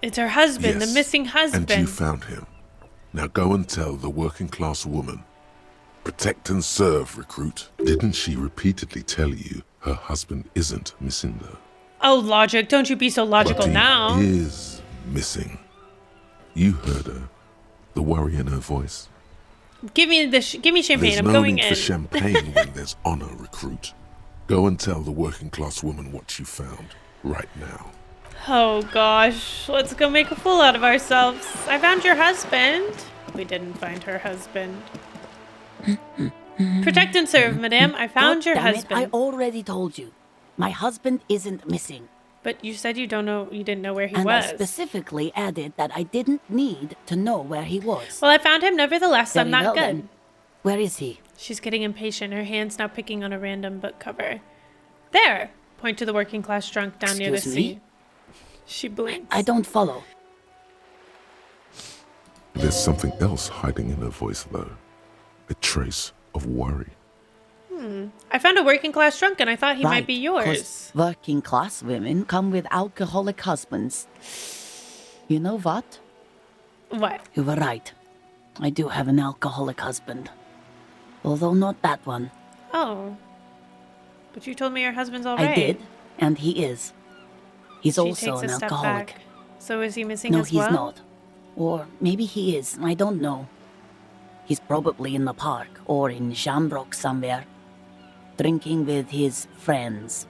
It's her husband, the Yes, missing husband. And you found him. Now go and tell the working class woman. Protect and serve, recruit. Didn't she repeatedly tell you her husband isn't missing though? Oh, logic. Don't you be so logical But he now. is missing. You heard her. The worry in her voice. Give me champagne. There's I'm no going need in. for champagne when there's honor, recruit. Go and tell the working class woman what you found right now. Oh gosh, let's go make a fool out of ourselves. I found your husband. We didn't find her husband. Protect and serve, madame. I found your God damn husband. it, I already told you. My husband isn't missing. But you said you didn't know where he And was. I specifically added that I didn't need to know where he was. Well, I found him nevertheless. I'm Very not well, good. then. Where is he? She's getting impatient. Her hand's now picking on a random book cover. There. Point to the working class drunk down near the Excuse me? sea. She blinks. I don't follow. There's something else hiding in her voice though. A trace of worry. I found a working class drunk and I thought he might Right, be 'cause yours. working class women come with alcoholic husbands. You know what? What? You were right. I do have an alcoholic husband. Although not that one. Oh. But you told me your husband's alright. I did, and he is. He's She also takes an a step alcoholic. back. So is he missing No, as he's well? not. Or maybe he is, I don't know. He's probably in the park or in Shamrock somewhere, drinking with his friends.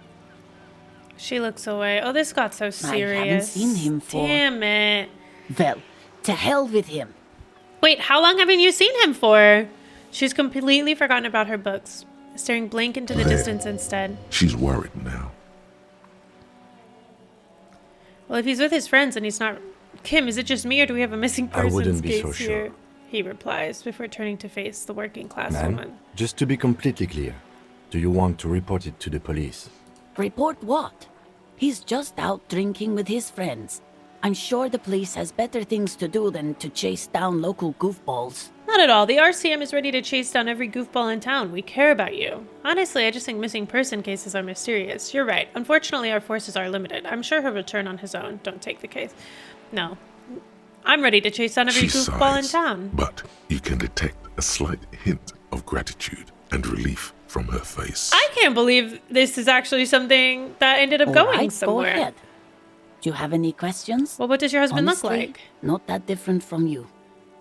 She looks away. Oh, this got so serious. haven't seen him for- Damn it. Well, to hell with him. Wait, how long haven't you seen him for? She's completely forgotten about her books, staring blank into the There. distance instead. She's worried now. Well, if he's with his friends and he's not... Kim, is it just me or do we have a missing I persons wouldn't be case so here? sure. He replies before turning to face the working class Ma'am, woman. just to be completely clear, do you want to report it to the police? Report what? He's just out drinking with his friends. I'm sure the police has better things to do than to chase down local goofballs. Not at all. The RCM is ready to chase down every goofball in town. We care about you. Honestly, I just think missing person cases are mysterious. You're right. Unfortunately, our forces are limited. I'm sure he'll return on his own. Don't take the case. No. I'm ready to chase down every She goofball in sighs, town. but you can detect a slight hint of gratitude and relief from her face. I can't believe this is actually something that ended up All going right, somewhere. Go ahead. Do you have any questions? Well, what does your husband Honestly, look like? Not that different from you.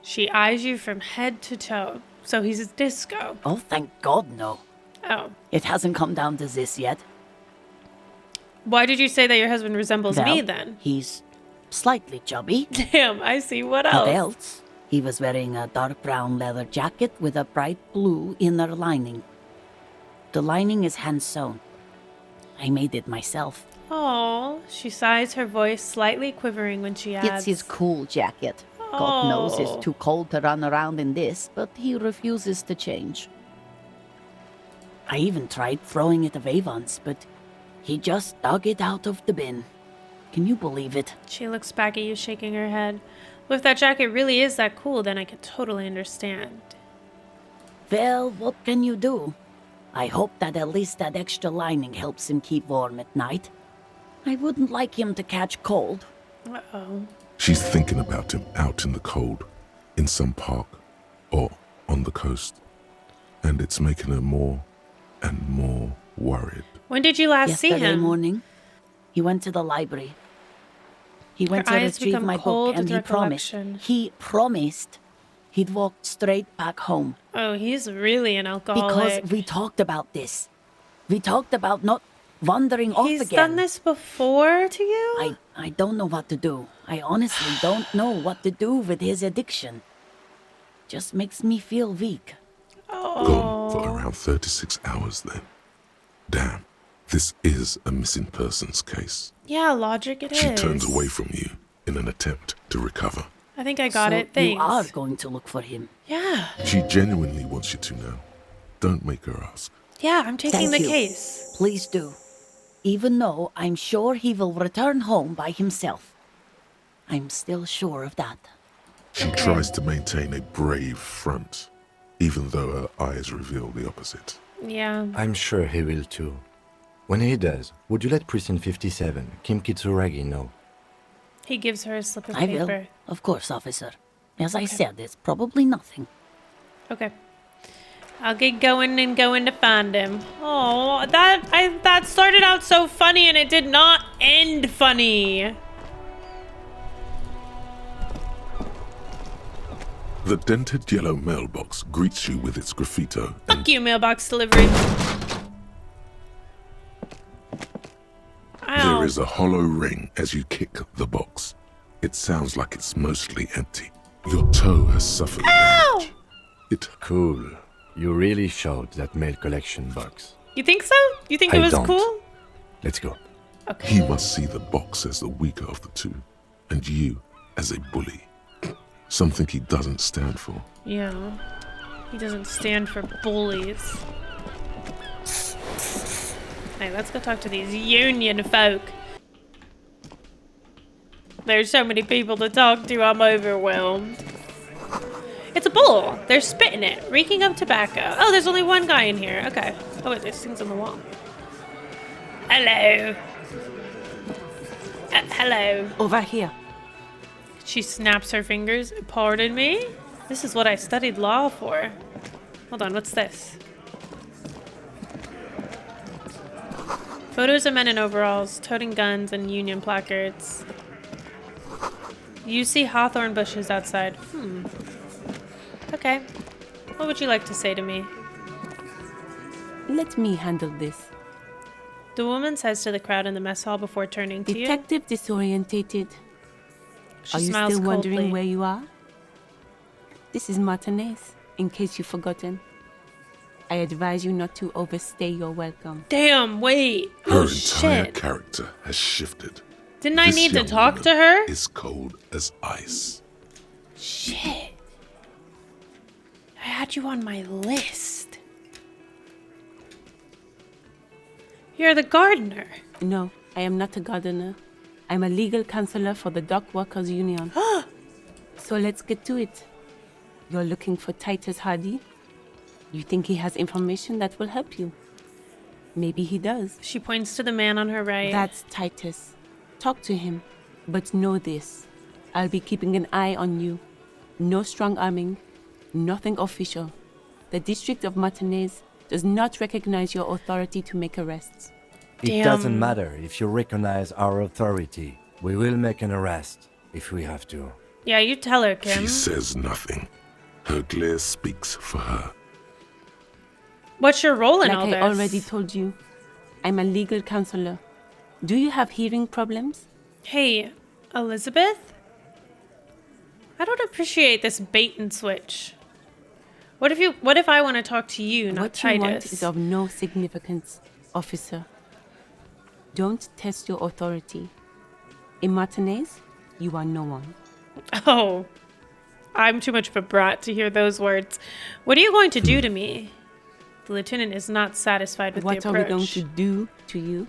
She eyes you from head to toe. So he's a disco. Oh, thank God, no. Oh. It hasn't come down to this yet. Why did you say that your husband resembles me Well, then? He's slightly chubby. Damn, I see. What What else? else? He was wearing a dark brown leather jacket with a bright blue inner lining. The lining is hand sewn. I made it myself. Oh, she sighs, her voice slightly quivering when she adds. It's his cool jacket. God knows Oh. it's too cold to run around in this, but he refuses to change. I even tried throwing it away once, but He just dug it out of the bin. Can you believe it? She looks back at you, shaking her head. Well, if that jacket really is that cool, then I could totally understand. Well, what can you do? I hope that at least that extra lining helps him keep warm at night. I wouldn't like him to catch cold. Uh-oh. She's thinking about him out in the cold, in some park, or on the coast. And it's making her more and more worried. When did you last see Yesterday him? morning, he went to the library. He went Her to eyes retrieve become my cold book, and with recollection. he promised he'd walk straight back home. Oh, he's really an alcoholic. Because we talked about this. We talked about not wandering off He's again. done this before to you? I don't know what to do. I honestly don't know what to do with his addiction. Just makes me feel weak. Gone for around 36 hours then. Damn, this is a missing persons case. Yeah, logic it is. She turns away from you in an attempt to recover. I think I got So it. Thanks. you are going to look for him. Yeah. She genuinely wants you to know. Don't make her ask. Yeah, I'm taking Thank the you. case. Please do. Even though I'm sure he will return home by himself. I'm still sure of that. She tries to maintain a brave front, even though her eyes reveal the opposite. Yeah. I'm sure he will too. When he does, would you let Precinct 57, Kim Kitsuragi, know? He gives her a slip of I paper. will. Of course, officer. As I said, it's probably nothing. Okay. I'll get going and going to find him. Oh, that started out so funny and it did not end funny. The dented yellow mailbox greets you with its graffito. Fuck you, mailbox delivery. Ow. There is a hollow ring as you kick the box. It sounds like it's mostly empty. Your toe has suffered damage. It Cool. You really showed that mail collection box. You think so? You think it I was don't. cool? Let's go. Okay. He must see the box as the weaker of the two, and you as a bully. Something he doesn't stand for. Yeah. He doesn't stand for bullies. Hey, let's go talk to these union folk. There's so many people to talk to, I'm overwhelmed. It's a bowl. They're spitting it, reeking of tobacco. Oh, there's only one guy in here. Okay. Oh, wait, there's things on the wall. Hello. Hello. Over here. She snaps her fingers. Pardon me? This is what I studied law for. Hold on, what's this? Photos of men in overalls, toting guns and union placards. You see hawthorn bushes outside. Okay. What would you like to say to me? Let me handle this. The woman says to the crowd in the mess hall before turning to you. Detective disorientated. She Are you smiles still wondering coldly. where you are? This is Martinez, in case you've forgotten. I advise you not to overstay your welcome. Damn, wait. Her Oh, entire shit. character has shifted. Didn't I This need to young talk woman to her? Is cold as ice. Shit. I had you on my list. You're the gardener. No, I am not a gardener. I'm a legal counselor for the Dock Workers Union. So let's get to it. You're looking for Titus Hardy? You think he has information that will help you? Maybe he does. She points to the man on her right. That's Titus. Talk to him. But know this. I'll be keeping an eye on you. No strong arming. Nothing official. The District of Martinez does not recognize your authority to make arrests. It Damn. doesn't matter if you recognize our authority. We will make an arrest if we have to. Yeah, you tell her, Kim. She says nothing. Her glare speaks for her. What's your role in Like all I this? already told you, I'm a legal counselor. Do you have hearing problems? Hey, Elizabeth? I don't appreciate this bait and switch. What if I want to talk to you, not What you want Titus? is of no significance, officer. Don't test your authority. In Martinez, you are no one. Oh, I'm too much of a brat to hear those words. What are you going to do to me? The lieutenant is not satisfied with What the are approach. we going to do to you?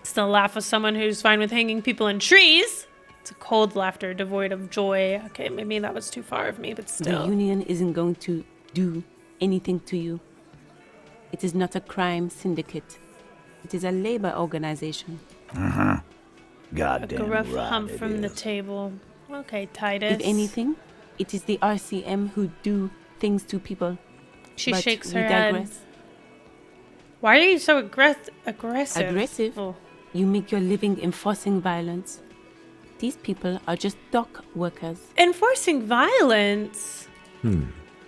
It's the laugh of someone who's fine with hanging people in trees. It's a cold laughter devoid of joy. Okay, maybe that was too far of me, but still. The union isn't going to do anything to you. It is not a crime syndicate. It is a labor organization. A Goddamn gruff right hump it from the is. table. Okay, Titus. If anything, it is the RCM who do things to people. She But shakes we her head. digress. Why are you so aggressive? Aggressive? Oh. You make your living enforcing violence. These people are just dock workers. Enforcing violence?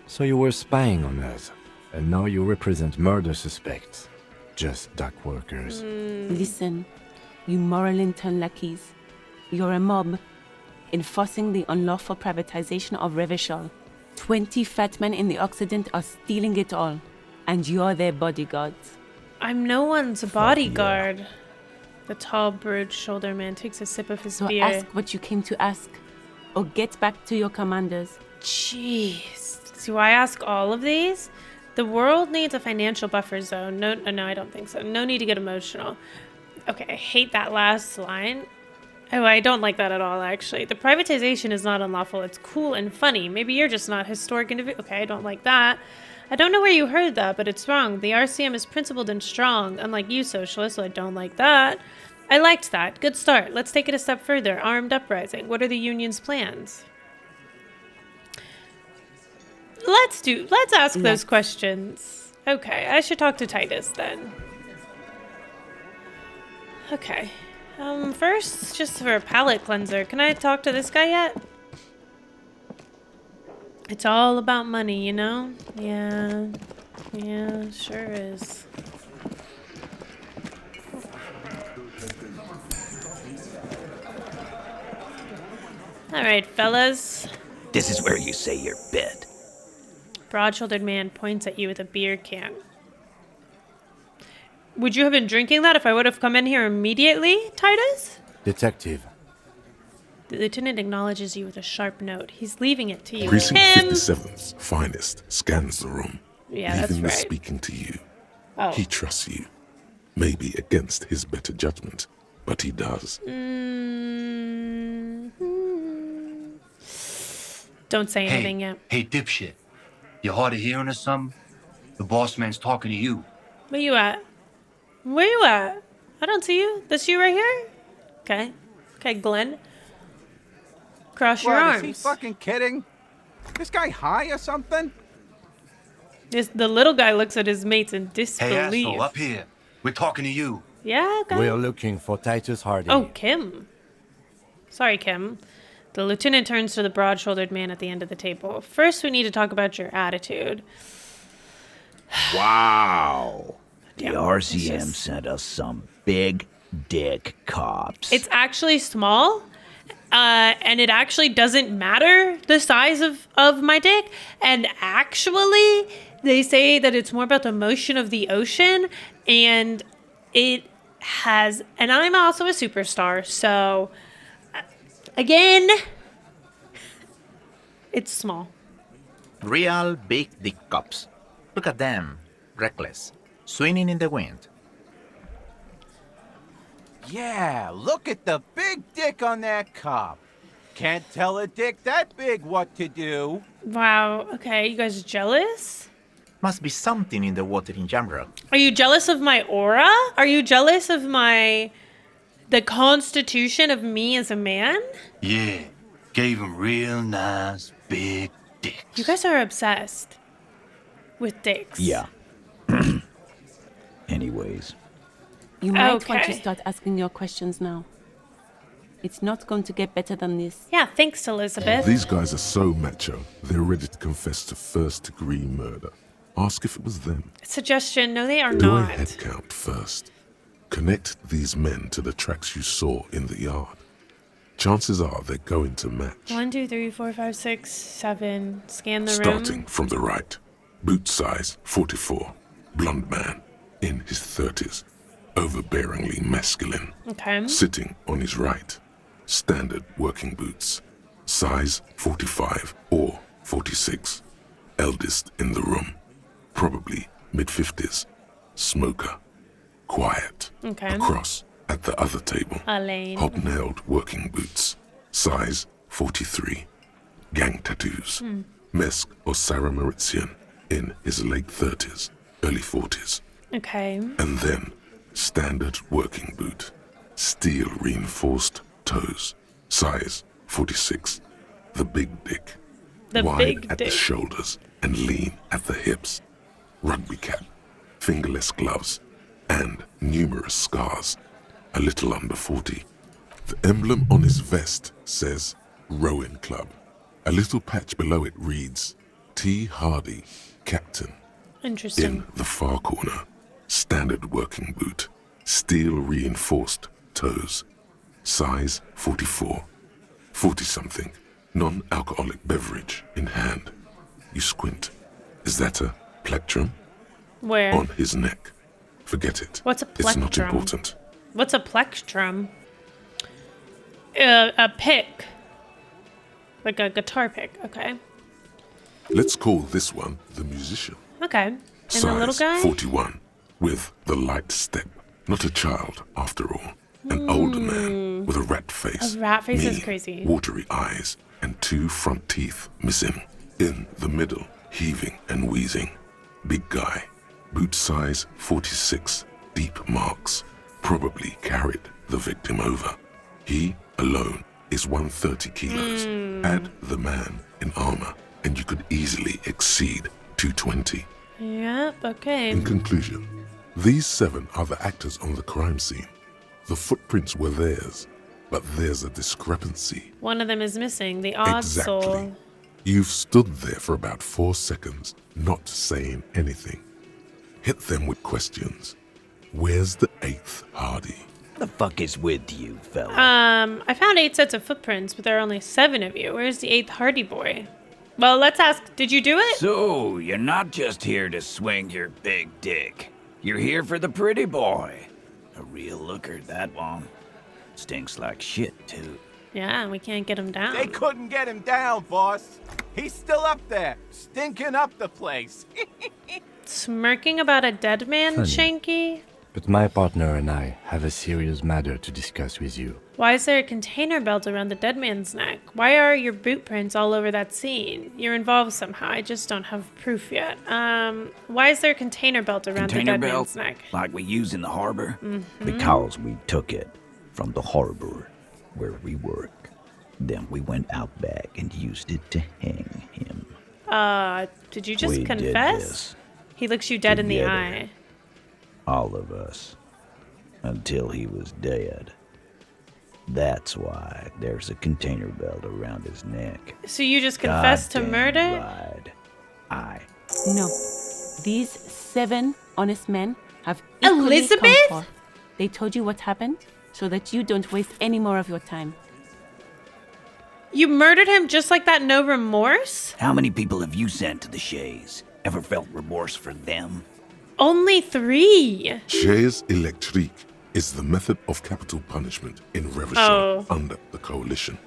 So you were spying on us, and now you represent murder suspects. Just dock workers. Listen, you moral intern lackeys. You're a mob, enforcing the unlawful privatization of Revachol. 20 fat men in the Occident are stealing it all, and you're their bodyguards. I'm no one's bodyguard. The tall, broad shoulder man takes a sip of his So beer. ask what you came to ask, or get back to your commanders. Jeez. Do I ask all of these? The world needs a financial buffer zone. No, I don't think so. No need to get emotional. Okay, I hate that last line. Oh, I don't like that at all, actually. The privatization is not unlawful. It's cool and funny. Maybe you're just not historic individual. Okay, I don't like that. I don't know where you heard that, but it's wrong. The RCM is principled and strong, unlike you, socialists, so I don't like that. I liked that. Good start. Let's take it a step further. Armed uprising. What are the union's plans? Let's ask those questions. Okay, I should talk to Titus then. Okay. First, just for a palate cleanser, can I talk to this guy yet? It's all about money, you know? Yeah, sure is. All right, fellas. This is where you say your bid. Broad-shouldered man points at you with a beer can. Would you have been drinking that if I would have come in here immediately, Titus? Detective, The lieutenant acknowledges you with a sharp note. He's leaving it to you. Precinct Him. 57's finest scans the room, Yeah, that's leaving the right. speaking to you. Oh. He trusts you, maybe against his better judgment, but he does. Don't say anything yet. Hey, dipshit. You hard of hearing or something? The boss man's talking to you. Where you at? Where you at? I don't see you. This you right here? Okay. Okay, Glenn. Cross your What, arms. is he fucking kidding? This guy high or something? The little guy looks at his mates in Hey, disbelief. asshole, up here. We're talking to you. Yeah, okay. we're looking for Titus Hardy. Oh, Kim. Sorry, Kim. The lieutenant turns to the broad-shouldered man at the end of the table. First, we need to talk about your attitude. Wow. The Damn, RCM it's just- sent us some big dick cops. It's actually small, and it actually doesn't matter the size of my dick. And actually, they say that it's more about the motion of the ocean, and it has. And I'm also a superstar, so again, it's small. Real big dick cops. Look at them. Reckless. Swinging in the wind. Yeah, look at the big dick on that cop. Can't tell a dick that big what to do. Wow. Okay, you guys jealous? Must be something in the water in Jamrock. Are you jealous of my aura? Are you jealous of the constitution of me as a man? Yeah, gave him real nice big dick. You guys are obsessed with dicks. Yeah. Anyways. You might want to Okay. start asking your questions now. It's not going to get better than this. Yeah, thanks, Elizabeth. These guys are so macho, they're ready to confess to first-degree murder. Ask if it was them. Suggestion, no, they are Do a not. head count first. Connect these men to the tracks you saw in the yard. Chances are they're going to match. 1, 2, 3, 4, 5, 6, 7. Scan the Starting room. from the right. Boot size 44. Blonde man. In his 30s. Overbearingly masculine. Okay. Sitting on his right. Standard working boots. Size 45 or 46. Eldest in the room. Probably mid-50s. Smoker. quiet. Okay. Across at the other table, Elaine. hobnailed working boots, size 43, gang tattoos, Mesk or Sarah Mauritian in his late 30s, early 40s. Okay. And then, standard working boot, steel reinforced toes, size 46, the big dick, The wide big at dick. the shoulders and lean at the hips, rugby cap, fingerless gloves, and numerous scars, a little under 40. The emblem on his vest says Rowing Club. A little patch below it reads T. Hardy, Captain. Interesting. In the far corner, standard working boot, steel reinforced toes, size 44, 40-something, non-alcoholic beverage in hand. You squint. Is that a plectrum? Where? On his neck. Forget it. What's a It's not plectrum? important. What's a plectrum? A pick. Like a guitar pick. Okay. Let's call this one the musician. Okay. And the little Size guy? 41, with the light step. Not a child, after all. An older man with a rat face. A rat face is mean, crazy. Watery eyes and 2 front teeth missing. In the middle, heaving and wheezing. Big guy. Boot size 46. Deep marks. Probably carried the victim over. He alone is 130 kilos. Add the man in armor, and you could easily exceed 220. Yep, okay. In conclusion, these 7 are the actors on the crime scene. The footprints were theirs, but there's a discrepancy. One of them is missing. The odd Exactly. soul. You've stood there for about 4 seconds, not saying anything. Hit them with questions. Where's the 8th Hardy? The fuck is with you, fella? I found 8 sets of footprints, but there are only 7 of you. Where's the 8th Hardy boy? Well, let's ask, did you do it? So, you're not just here to swing your big dick. You're here for the pretty boy. A real looker, that one. Stinks like shit, too. Yeah, we can't get him down. They couldn't get him down, boss. He's still up there, stinking up the place. Smirking about a dead man, Funny. Shanky? But my partner and I have a serious matter to discuss with you. Why is there a container belt around the dead man's neck? Why are your boot prints all over that scene? You're involved somehow. I just don't have proof yet. Why is there a container belt around the Container dead belt, man's neck? like we use in the harbor? Because we took it from the harbor where we work. Then we went out back and used it to hang him. Did you just We did confess? this He looks you dead in the together. eye. All of us. Until he was dead. That's why there's a container belt around his neck. So you just confessed to Goddamn murder? right. No. These 7 honest men have equally Elizabeth? come forth. They told you what happened so that you don't waste any more of your time. You murdered him just like that, no remorse? How many people have you sent to the Shays? Ever felt remorse for them? Only 3. Chaise électrique is the method of capital punishment in Revachol Oh. under the coalition.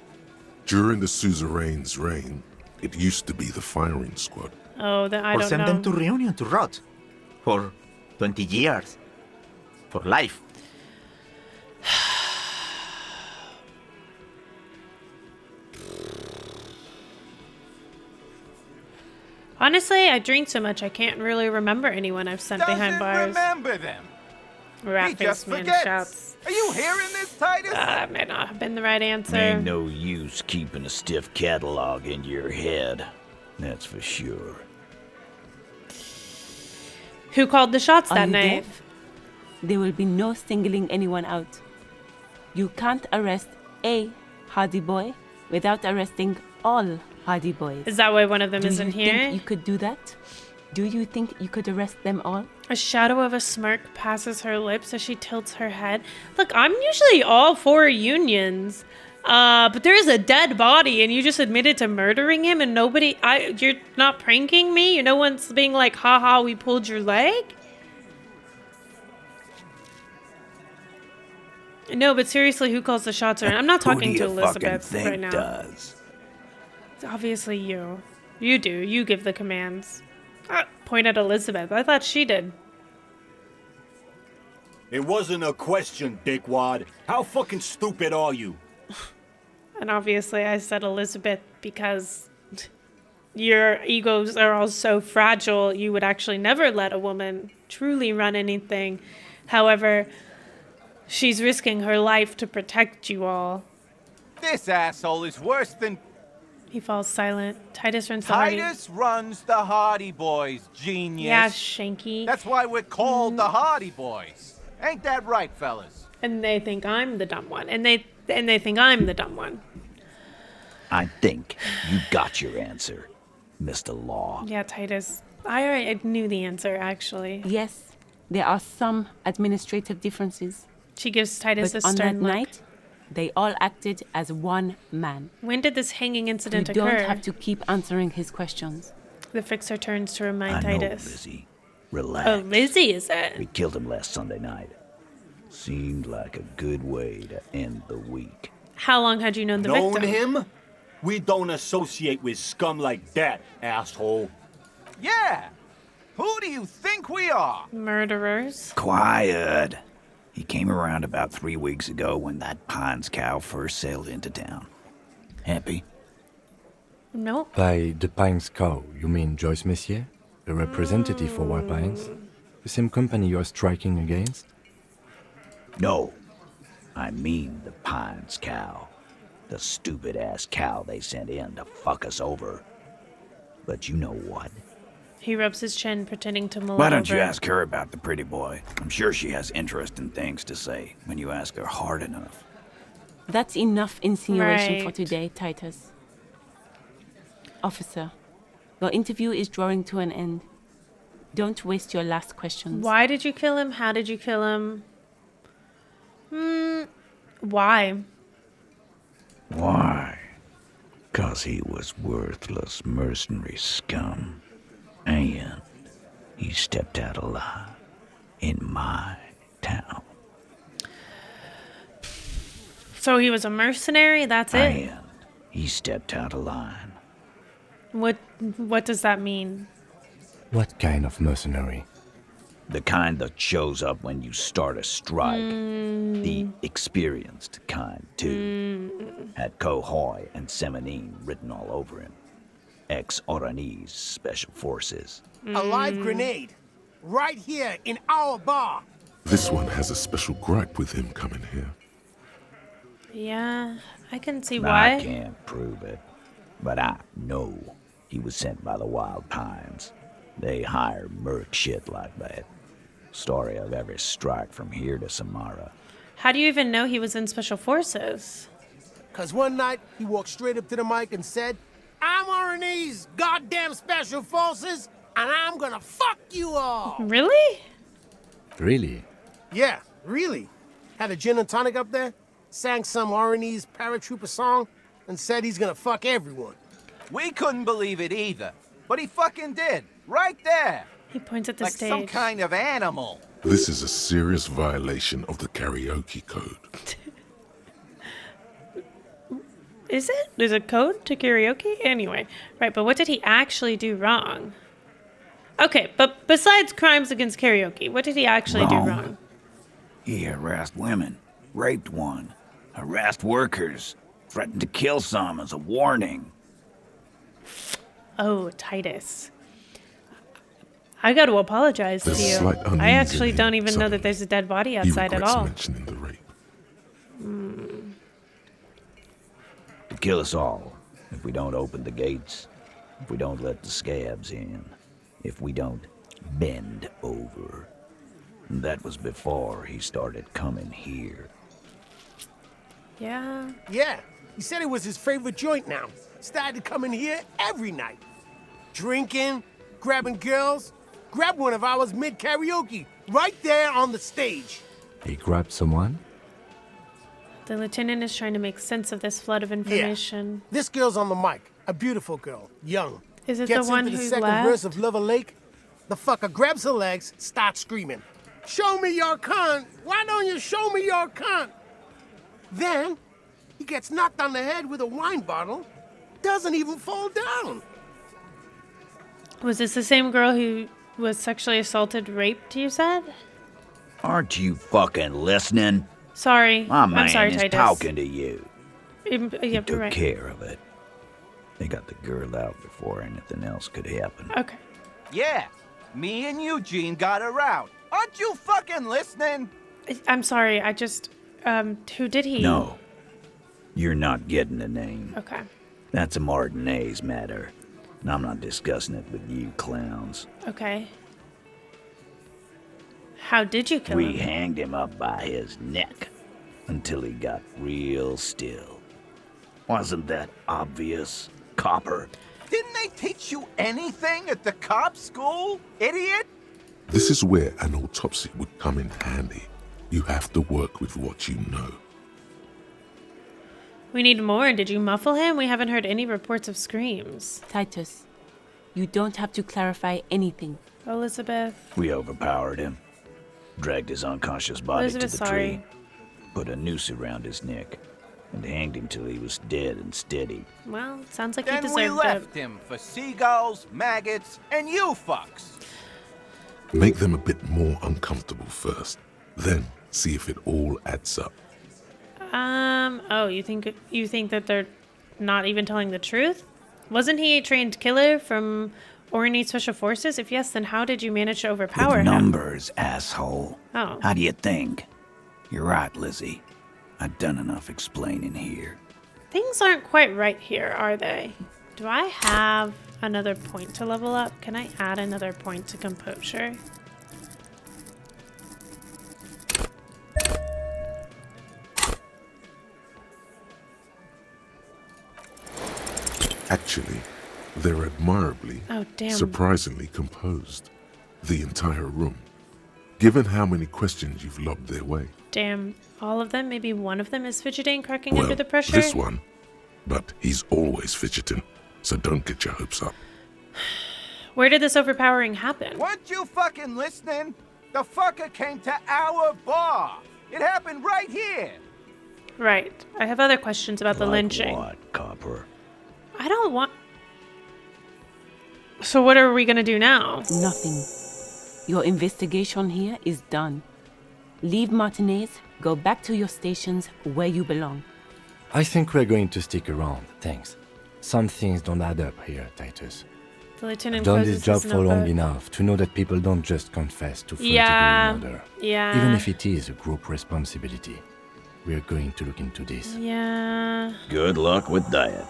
During the suzerain's reign, it used to be the firing squad. Oh, then I Or don't send know. them to Reunion to rot. For 20 years. For life. Honestly, I drink so much I can't really remember anyone I've sent behind Doesn't bars. remember them. He Rat just face man forgets. shouts. Are you hearing this, Titus? That may not have been the right answer. Ain't no use keeping a stiff catalog in your head. That's for sure. Who called the shots Are that you night? deaf? There will be no singling anyone out. You can't arrest a Hardy boy without arresting all Hardy boys. Is that why one of them Do isn't you think here? you could do that? Do you think you could arrest them all? A shadow of a smirk passes her lips as she tilts her head. Look, I'm usually all for unions. But there's a dead body and you just admitted to murdering him and you're not pranking me? No one's being like, haha, we pulled your leg? No, but seriously, who calls the shots around? I'm not talking Who to do you fucking Elizabeth think right now. does? It's obviously you. You do. You give the commands. Point at Elizabeth. I thought she did. It wasn't a question, dickwad. How fucking stupid are you? And obviously I said Elizabeth because your egos are all so fragile, you would actually never let a woman truly run anything. However, she's risking her life to protect you all. This asshole is worse than... He falls silent. Titus runs the Hardy. Titus runs the Hardy Boys, genius. Yeah, Shanky. That's why we're called the Hardy Boys. Ain't that right, fellas? And they think I'm the dumb one. And they think I'm the dumb one. I think you got your answer, Mr. Law. Yeah, Titus. I already knew the answer, actually. Yes, there are some administrative differences. She gives Titus but a stern on that look. night, they all acted as one man. When did this hanging incident You occur? don't have to keep answering his questions. The fixer turns to remind I know, Titus. Lizzie. Relax. Oh, Lizzie, is it? We killed him last Sunday night. Seemed like a good way to end the week. How long had you known the Known victim? him? We don't associate with scum like that, asshole. Yeah! Who do you think we are? Murderers. Quiet. He came around about 3 weeks ago when that Pines cow first sailed into town. Happy? No. By the Pines cow, you mean Joyce Messier? A representative for White Pines? The same company you're striking against? No, I mean the Pines cow. The stupid-ass cow they sent in to fuck us over. But you know what? He rubs his chin, pretending to mull Why don't over. you ask her about the pretty boy? I'm sure she has interesting things to say when you ask her hard enough. That's enough insinuation for Right. today, Titus. Officer, your interview is drawing to an end. Don't waste your last questions. Why did you kill him? How did you kill him? Why? Why? 'Cause he was worthless mercenary scum. And he stepped out alive in my town. So he was a mercenary? That's it? And he stepped out of line. What does that mean? What kind of mercenary? The kind that shows up when you start a strike. The experienced kind, too. Had Cohoy and Semenine written all over him. Ex-Oranese Special Forces. A live grenade. Right here in our bar. This one has a special gripe with him coming here. Yeah, I can see I why. can't prove it, but I know he was sent by the Wild Pines. They hire merc shit like that. Story of every strike from here to Samara. How do you even know he was in Special Forces? Cause one night he walked straight up to the mic and said, "I'm RNA's goddamn special forces, and I'm gonna fuck you all." Really? Really? Yeah, really. Had a gin and tonic up there, sang some RNA's paratrooper song, and said he's gonna fuck everyone. We couldn't believe it either, but he fucking did. Right there. He points at the like stage. some kind of animal. This is a serious violation of the karaoke code. Is it? There's a code to karaoke? Anyway. Right, but what did he actually do wrong? Okay, but besides crimes against karaoke, what did he actually do wrong? He harassed women, raped one, harassed workers, threatened to kill some as a warning. Oh, Titus. I got to apologize There's to you. slight unease I actually in don't him, even know that there's a dead body He outside at regrets all. mentioning the rape. To kill us all, if we don't open the gates, if we don't let the scabs in, if we don't bend over. And that was before he started coming here. Yeah. Yeah, he said it was his favorite joint now. Started coming here every night. Drinking, grabbing girls. Grabbed one of ours mid-karaoke, right there on the stage. He grabbed someone? The lieutenant is trying to make sense of this flood of information. This girl's on the mic, a beautiful girl, young. Is it Gets the one into the who second left? verse of Lover Lake. The fucker grabs her legs, starts screaming, "Show me your cunt! Why don't you show me your cunt?" Then, he gets knocked on the head with a wine bottle, doesn't even fall down. Was this the same girl who was sexually assaulted, raped, you said? Aren't you fucking listening? Sorry. My man I'm sorry, is Titus. talking to you. You have to Took right. care of it. They got the girl out before anything else could happen. Okay. Yeah, me and Eugene got her out. Aren't you fucking listening? I'm sorry. I just, who did he? No. You're not getting the name. Okay. That's a Martinez matter. And I'm not discussing it with you clowns. Okay. How did you kill We him? hanged him up by his neck until he got real still. Wasn't that obvious, Copper? Didn't they teach you anything at the cop school, idiot? This is where an autopsy would come in handy. You have to work with what you know. We need more. Did you muffle him? We haven't heard any reports of screams. Titus, you don't have to clarify anything. Elizabeth. We overpowered him. Dragged his unconscious body Elizabeth, to the sorry. tree. Put a noose around his neck. And hanged him till he was dead and steady. Well, sounds like he Then deserved we it. left him for seagulls, maggots, and you fucks. Make them a bit more uncomfortable first. Then see if it all adds up. Oh, you think that they're not even telling the truth? Wasn't he a trained killer from Orny Special Forces? If yes, then how did you manage to overpower With him? numbers, asshole. Oh. How do you think? You're right, Lizzie. I've done enough explaining here. Things aren't quite right here, are they? Do I have another point to level up? Can I add another point to composure? Actually, they're admirably, Oh, damn. surprisingly composed. The entire room. Given how many questions you've lobbed their way. Damn, all of them? Maybe one of them is fidgeting, cracking Well, under the pressure? this one. But he's always fidgeting, so don't get your hopes up. Where did this overpowering happen? Weren't you fucking listening? The fucker came to our bar. It happened right here. Right. I have other questions about the Like lynching. what, Copper? I don't want... So what are we gonna do now? Nothing. Your investigation here is done. Leave Martinez, go back to your stations where you belong. I think we're going to stick around, thanks. Some things don't add up here, Titus. The lieutenant I've done closes this job his for long notebook. enough to know that people don't just confess to first-degree murder. Yeah. Even if it is a group responsibility. We're going to look into this. Yeah. Good luck with that.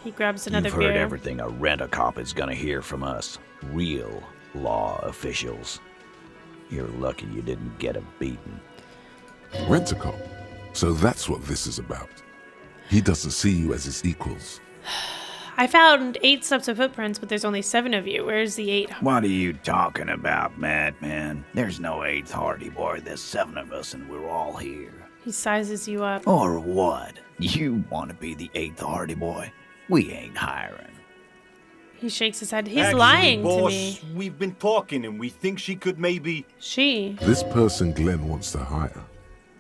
He grabs another You've beer. heard everything a rent-a-cop is gonna hear from us. Real law officials. You're lucky you didn't get a beating. Rent-a-cop. So that's what this is about. He doesn't see you as his equals. I found 8 sets of footprints, but there's only 7 of you. Where's the 8? What are you talking about, madman? There's no 8th Hardy Boy. There's 7 of us and we're all here. He sizes you up. Or what? You want to be the 8th Hardy Boy? We ain't hiring. He shakes his head. He's Actually, lying boss, to me. We've been talking and we think she could maybe... She. This person Glenn wants to hire,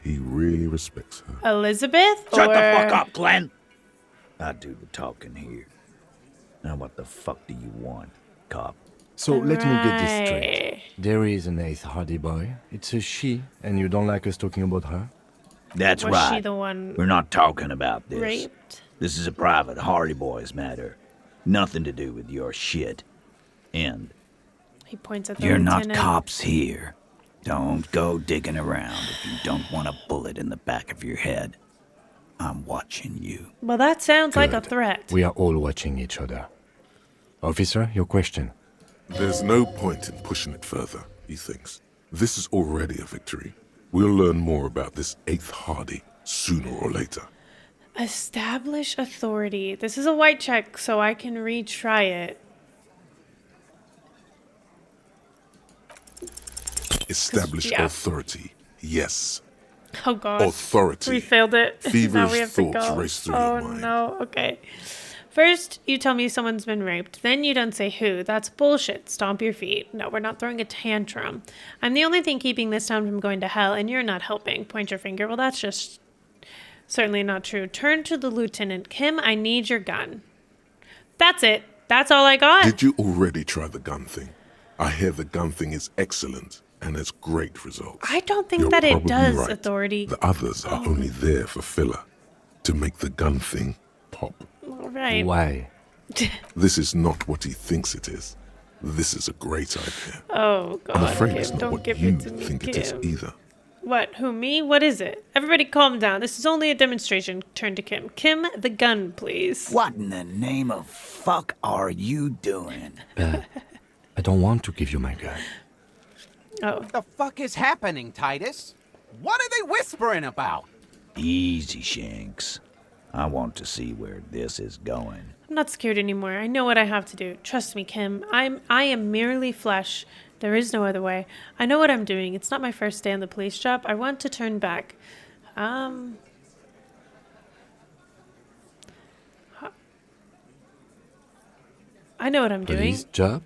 he really respects her. Elizabeth? Shut or... the fuck up, Glenn! I do the talking here. Now what the fuck do you want, cop? So let me get this straight. Right. There is an 8th Hardy Boy. It's a she, and you don't like us talking about her? That's Was right. she the one We're not talking about this. raped? This is a private Hardy Boys matter. Nothing to do with your shit. And He points at the you're lieutenant. not cops here. Don't go digging around if you don't want a bullet in the back of your head. I'm watching you. Well, that sounds like a Good. threat. We are all watching each other. Officer, your question. There's no point in pushing it further, he thinks. This is already a victory. We'll learn more about this 8th Hardy sooner or later. Establish authority. This is a white check, so I can retry it. Establish Yeah. authority. Yes. Oh god. Authority. We failed it. Now Feverish we have to thoughts go. race through oh your mind. no. Okay. First, you tell me someone's been raped. Then you don't say who. That's bullshit. Stomp your feet. No, we're not throwing a tantrum. I'm the only thing keeping this town from going to hell, and you're not helping. Point your finger. Well, that's just certainly not true. Turn to the lieutenant. Kim, I need your gun. That's it. That's all I got. Did you already try the gun thing? I hear the gun thing is excellent. and has great results. I don't think You're that it probably does, right. Authority. The others are only there for filler, to make the gun thing pop. All right. Why? This is not what he thinks it is. This is a great idea. Oh, God. I'm afraid Kim, it's not don't what give you it to me, think it is Kim. either. What? Who, me? What is it? Everybody calm down. This is only a demonstration. Turn to Kim. Kim, the gun, please. What in the name of fuck are you doing? I don't want to give you my gun. Oh. What the fuck is happening, Titus? What are they whispering about? Easy, Shanks. I want to see where this is going. I'm not scared anymore. I know what I have to do. Trust me, Kim. I am merely flesh. There is no other way. I know what I'm doing. It's not my first day on the police job. I want to turn back. I know what I'm doing. Police job?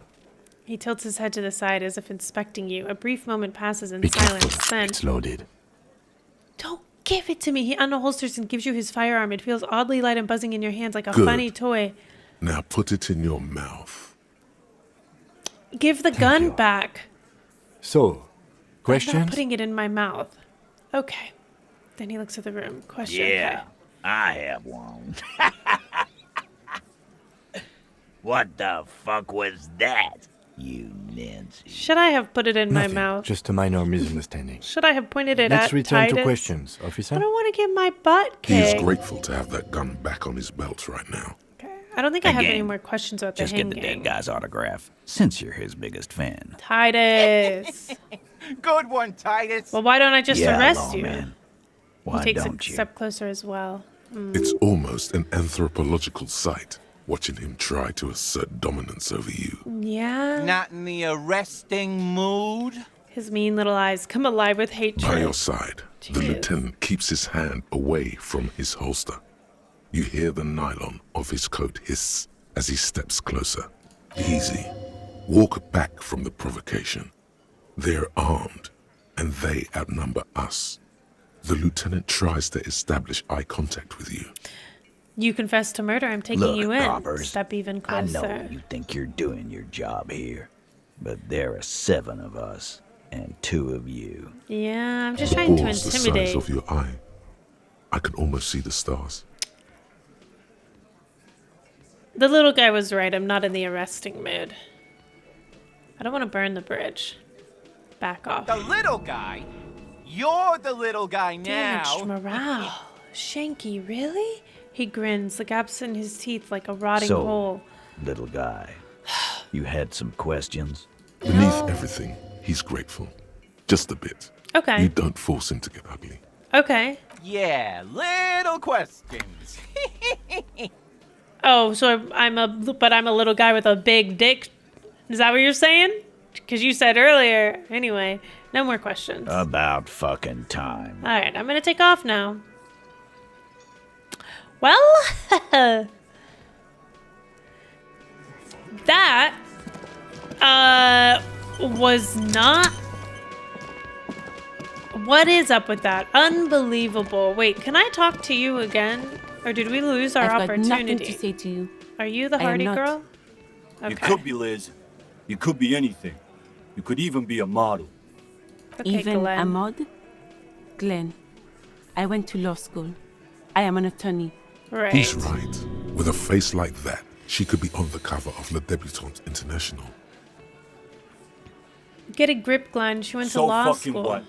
He tilts his head to the side as if inspecting you. A brief moment passes in Be silence. careful. Then, It's loaded. don't give it to me. He unholsters and gives you his firearm. It feels oddly light and buzzing in your hands like a Good. funny toy. Now put it in your mouth. Give the gun back. So, I'm questions? not putting it in my mouth. Okay. Then he looks at the room. Question. Yeah, I have one. What the fuck was that, you Nancy? Should I have put it in Nothing. my mouth? Just a minor misunderstanding. Should I have pointed it Let's at return Titus? to questions, officer. I don't want to get my butt He is kicked. grateful to have that gun back on his belt right now. I don't think I have any Again, more questions about the Just get the hanging. dead guy's autograph, since you're his biggest fan. Titus. Good one, Titus. Well, why don't I just Yeah, arrest you? lawman. He Why takes don't a you? step closer as well. It's almost an anthropological sight, watching him try to assert dominance over you. Yeah. Not in the arresting mood? His mean little eyes come alive with By hatred. your side, the Jeez. lieutenant keeps his hand away from his holster. You hear the nylon of his coat hiss as he steps closer. Easy. Walk back from the provocation. They're armed, and they outnumber us. The lieutenant tries to establish eye contact with you. You confess to murder. I'm taking Look, you in. robbers, Step even I closer. know you think you're doing your job here, but there are 7 of us and 2 of you. Yeah, I'm just The trying to ball's the size intimidate. of your eye. I can almost see the stars. The little guy was right. I'm not in the arresting mood. I don't want to burn the bridge. Back off. The little guy? You're the little guy now. Damaged morale. Shanky, really? He grins, the gaps in his teeth like a rotting So, hole. little guy, you had some questions? Beneath everything, he's grateful. Just a bit. Okay. You don't force him to get ugly. Okay. Yeah, little questions. Oh, so I'm a little guy with a big dick. Is that what you're saying? Because you said earlier. Anyway, no more questions. About fucking time. All right, I'm gonna take off now. Well, that was not. What is up with that? Unbelievable. Wait, can I talk to you again, or did we lose our I've got opportunity? nothing to say to you. Are you the I am hardy not. girl? You Okay. could be Liz. You could be anything. You could even be a model. Okay, Even Glenn. a mod? Glenn, I went to law school. I am an attorney. Right. He's right. With a face like that, she could be on the cover of Le Debutante International. Get a grip, Glenn. She went to So law fucking school. what?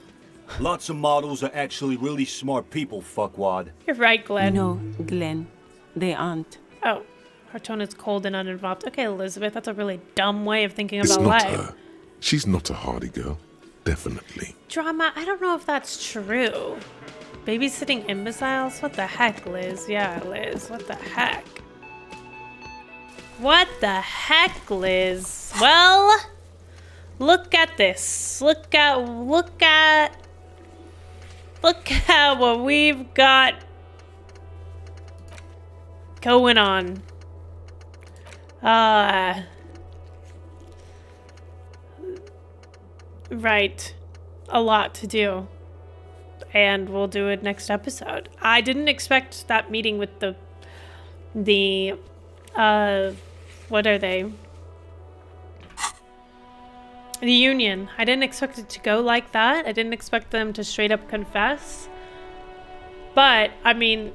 Lots of models are actually really smart people, fuckwad. You're right, Glenn. No, Glenn, they aren't. Oh, her tone is cold and uninvolved. Okay, Elizabeth, that's a really dumb way of thinking It's about not life. her. She's not a hardy girl. Definitely. Drama, I don't know if that's true. Babysitting imbeciles? What the heck, Liz? Yeah, Liz, what the heck? What the heck, Liz? Well, look at this. Look at what we've got going on. Right. A lot to do. And we'll do it next episode. I didn't expect that meeting with the what are they? The Union. I didn't expect it to go like that. I didn't expect them to straight up confess. But, I mean,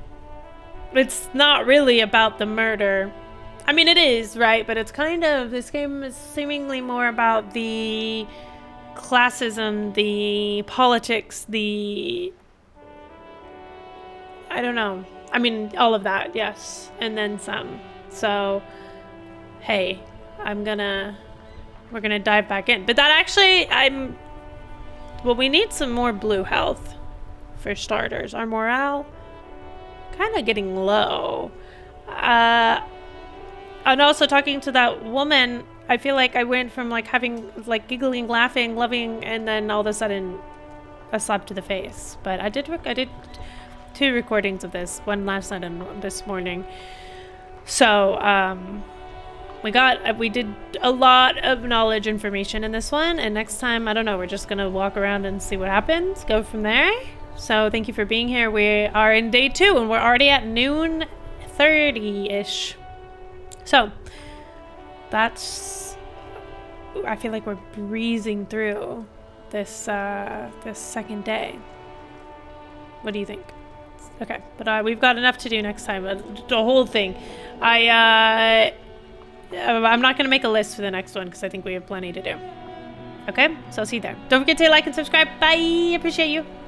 it's not really about the murder. I mean, it is, right? But it's kind of, this game is seemingly more about the classism, the politics, the, I don't know. I mean, all of that, yes. And then some. So, hey, we're gonna dive back in. But that actually, well, we need some more blue health for starters. Our morale kind of getting low. And also talking to that woman, I feel like I went from like having like giggling, laughing, loving, and then all of a sudden a slap to the face. But I did 2 recordings of this, one last night and this morning. So, we did a lot of knowledge information in this one, and next time, I don't know, we're just gonna walk around and see what happens, go from there. So thank you for being here. We are in day 2, and we're already at noon 30-ish. So that's, I feel like we're breezing through this this second day. What do you think? Okay, but we've got enough to do next time. The whole thing. I'm not going to make a list for the next one because I think we have plenty to do. Okay, so I'll see you there. Don't forget to like and subscribe. Bye. Appreciate you.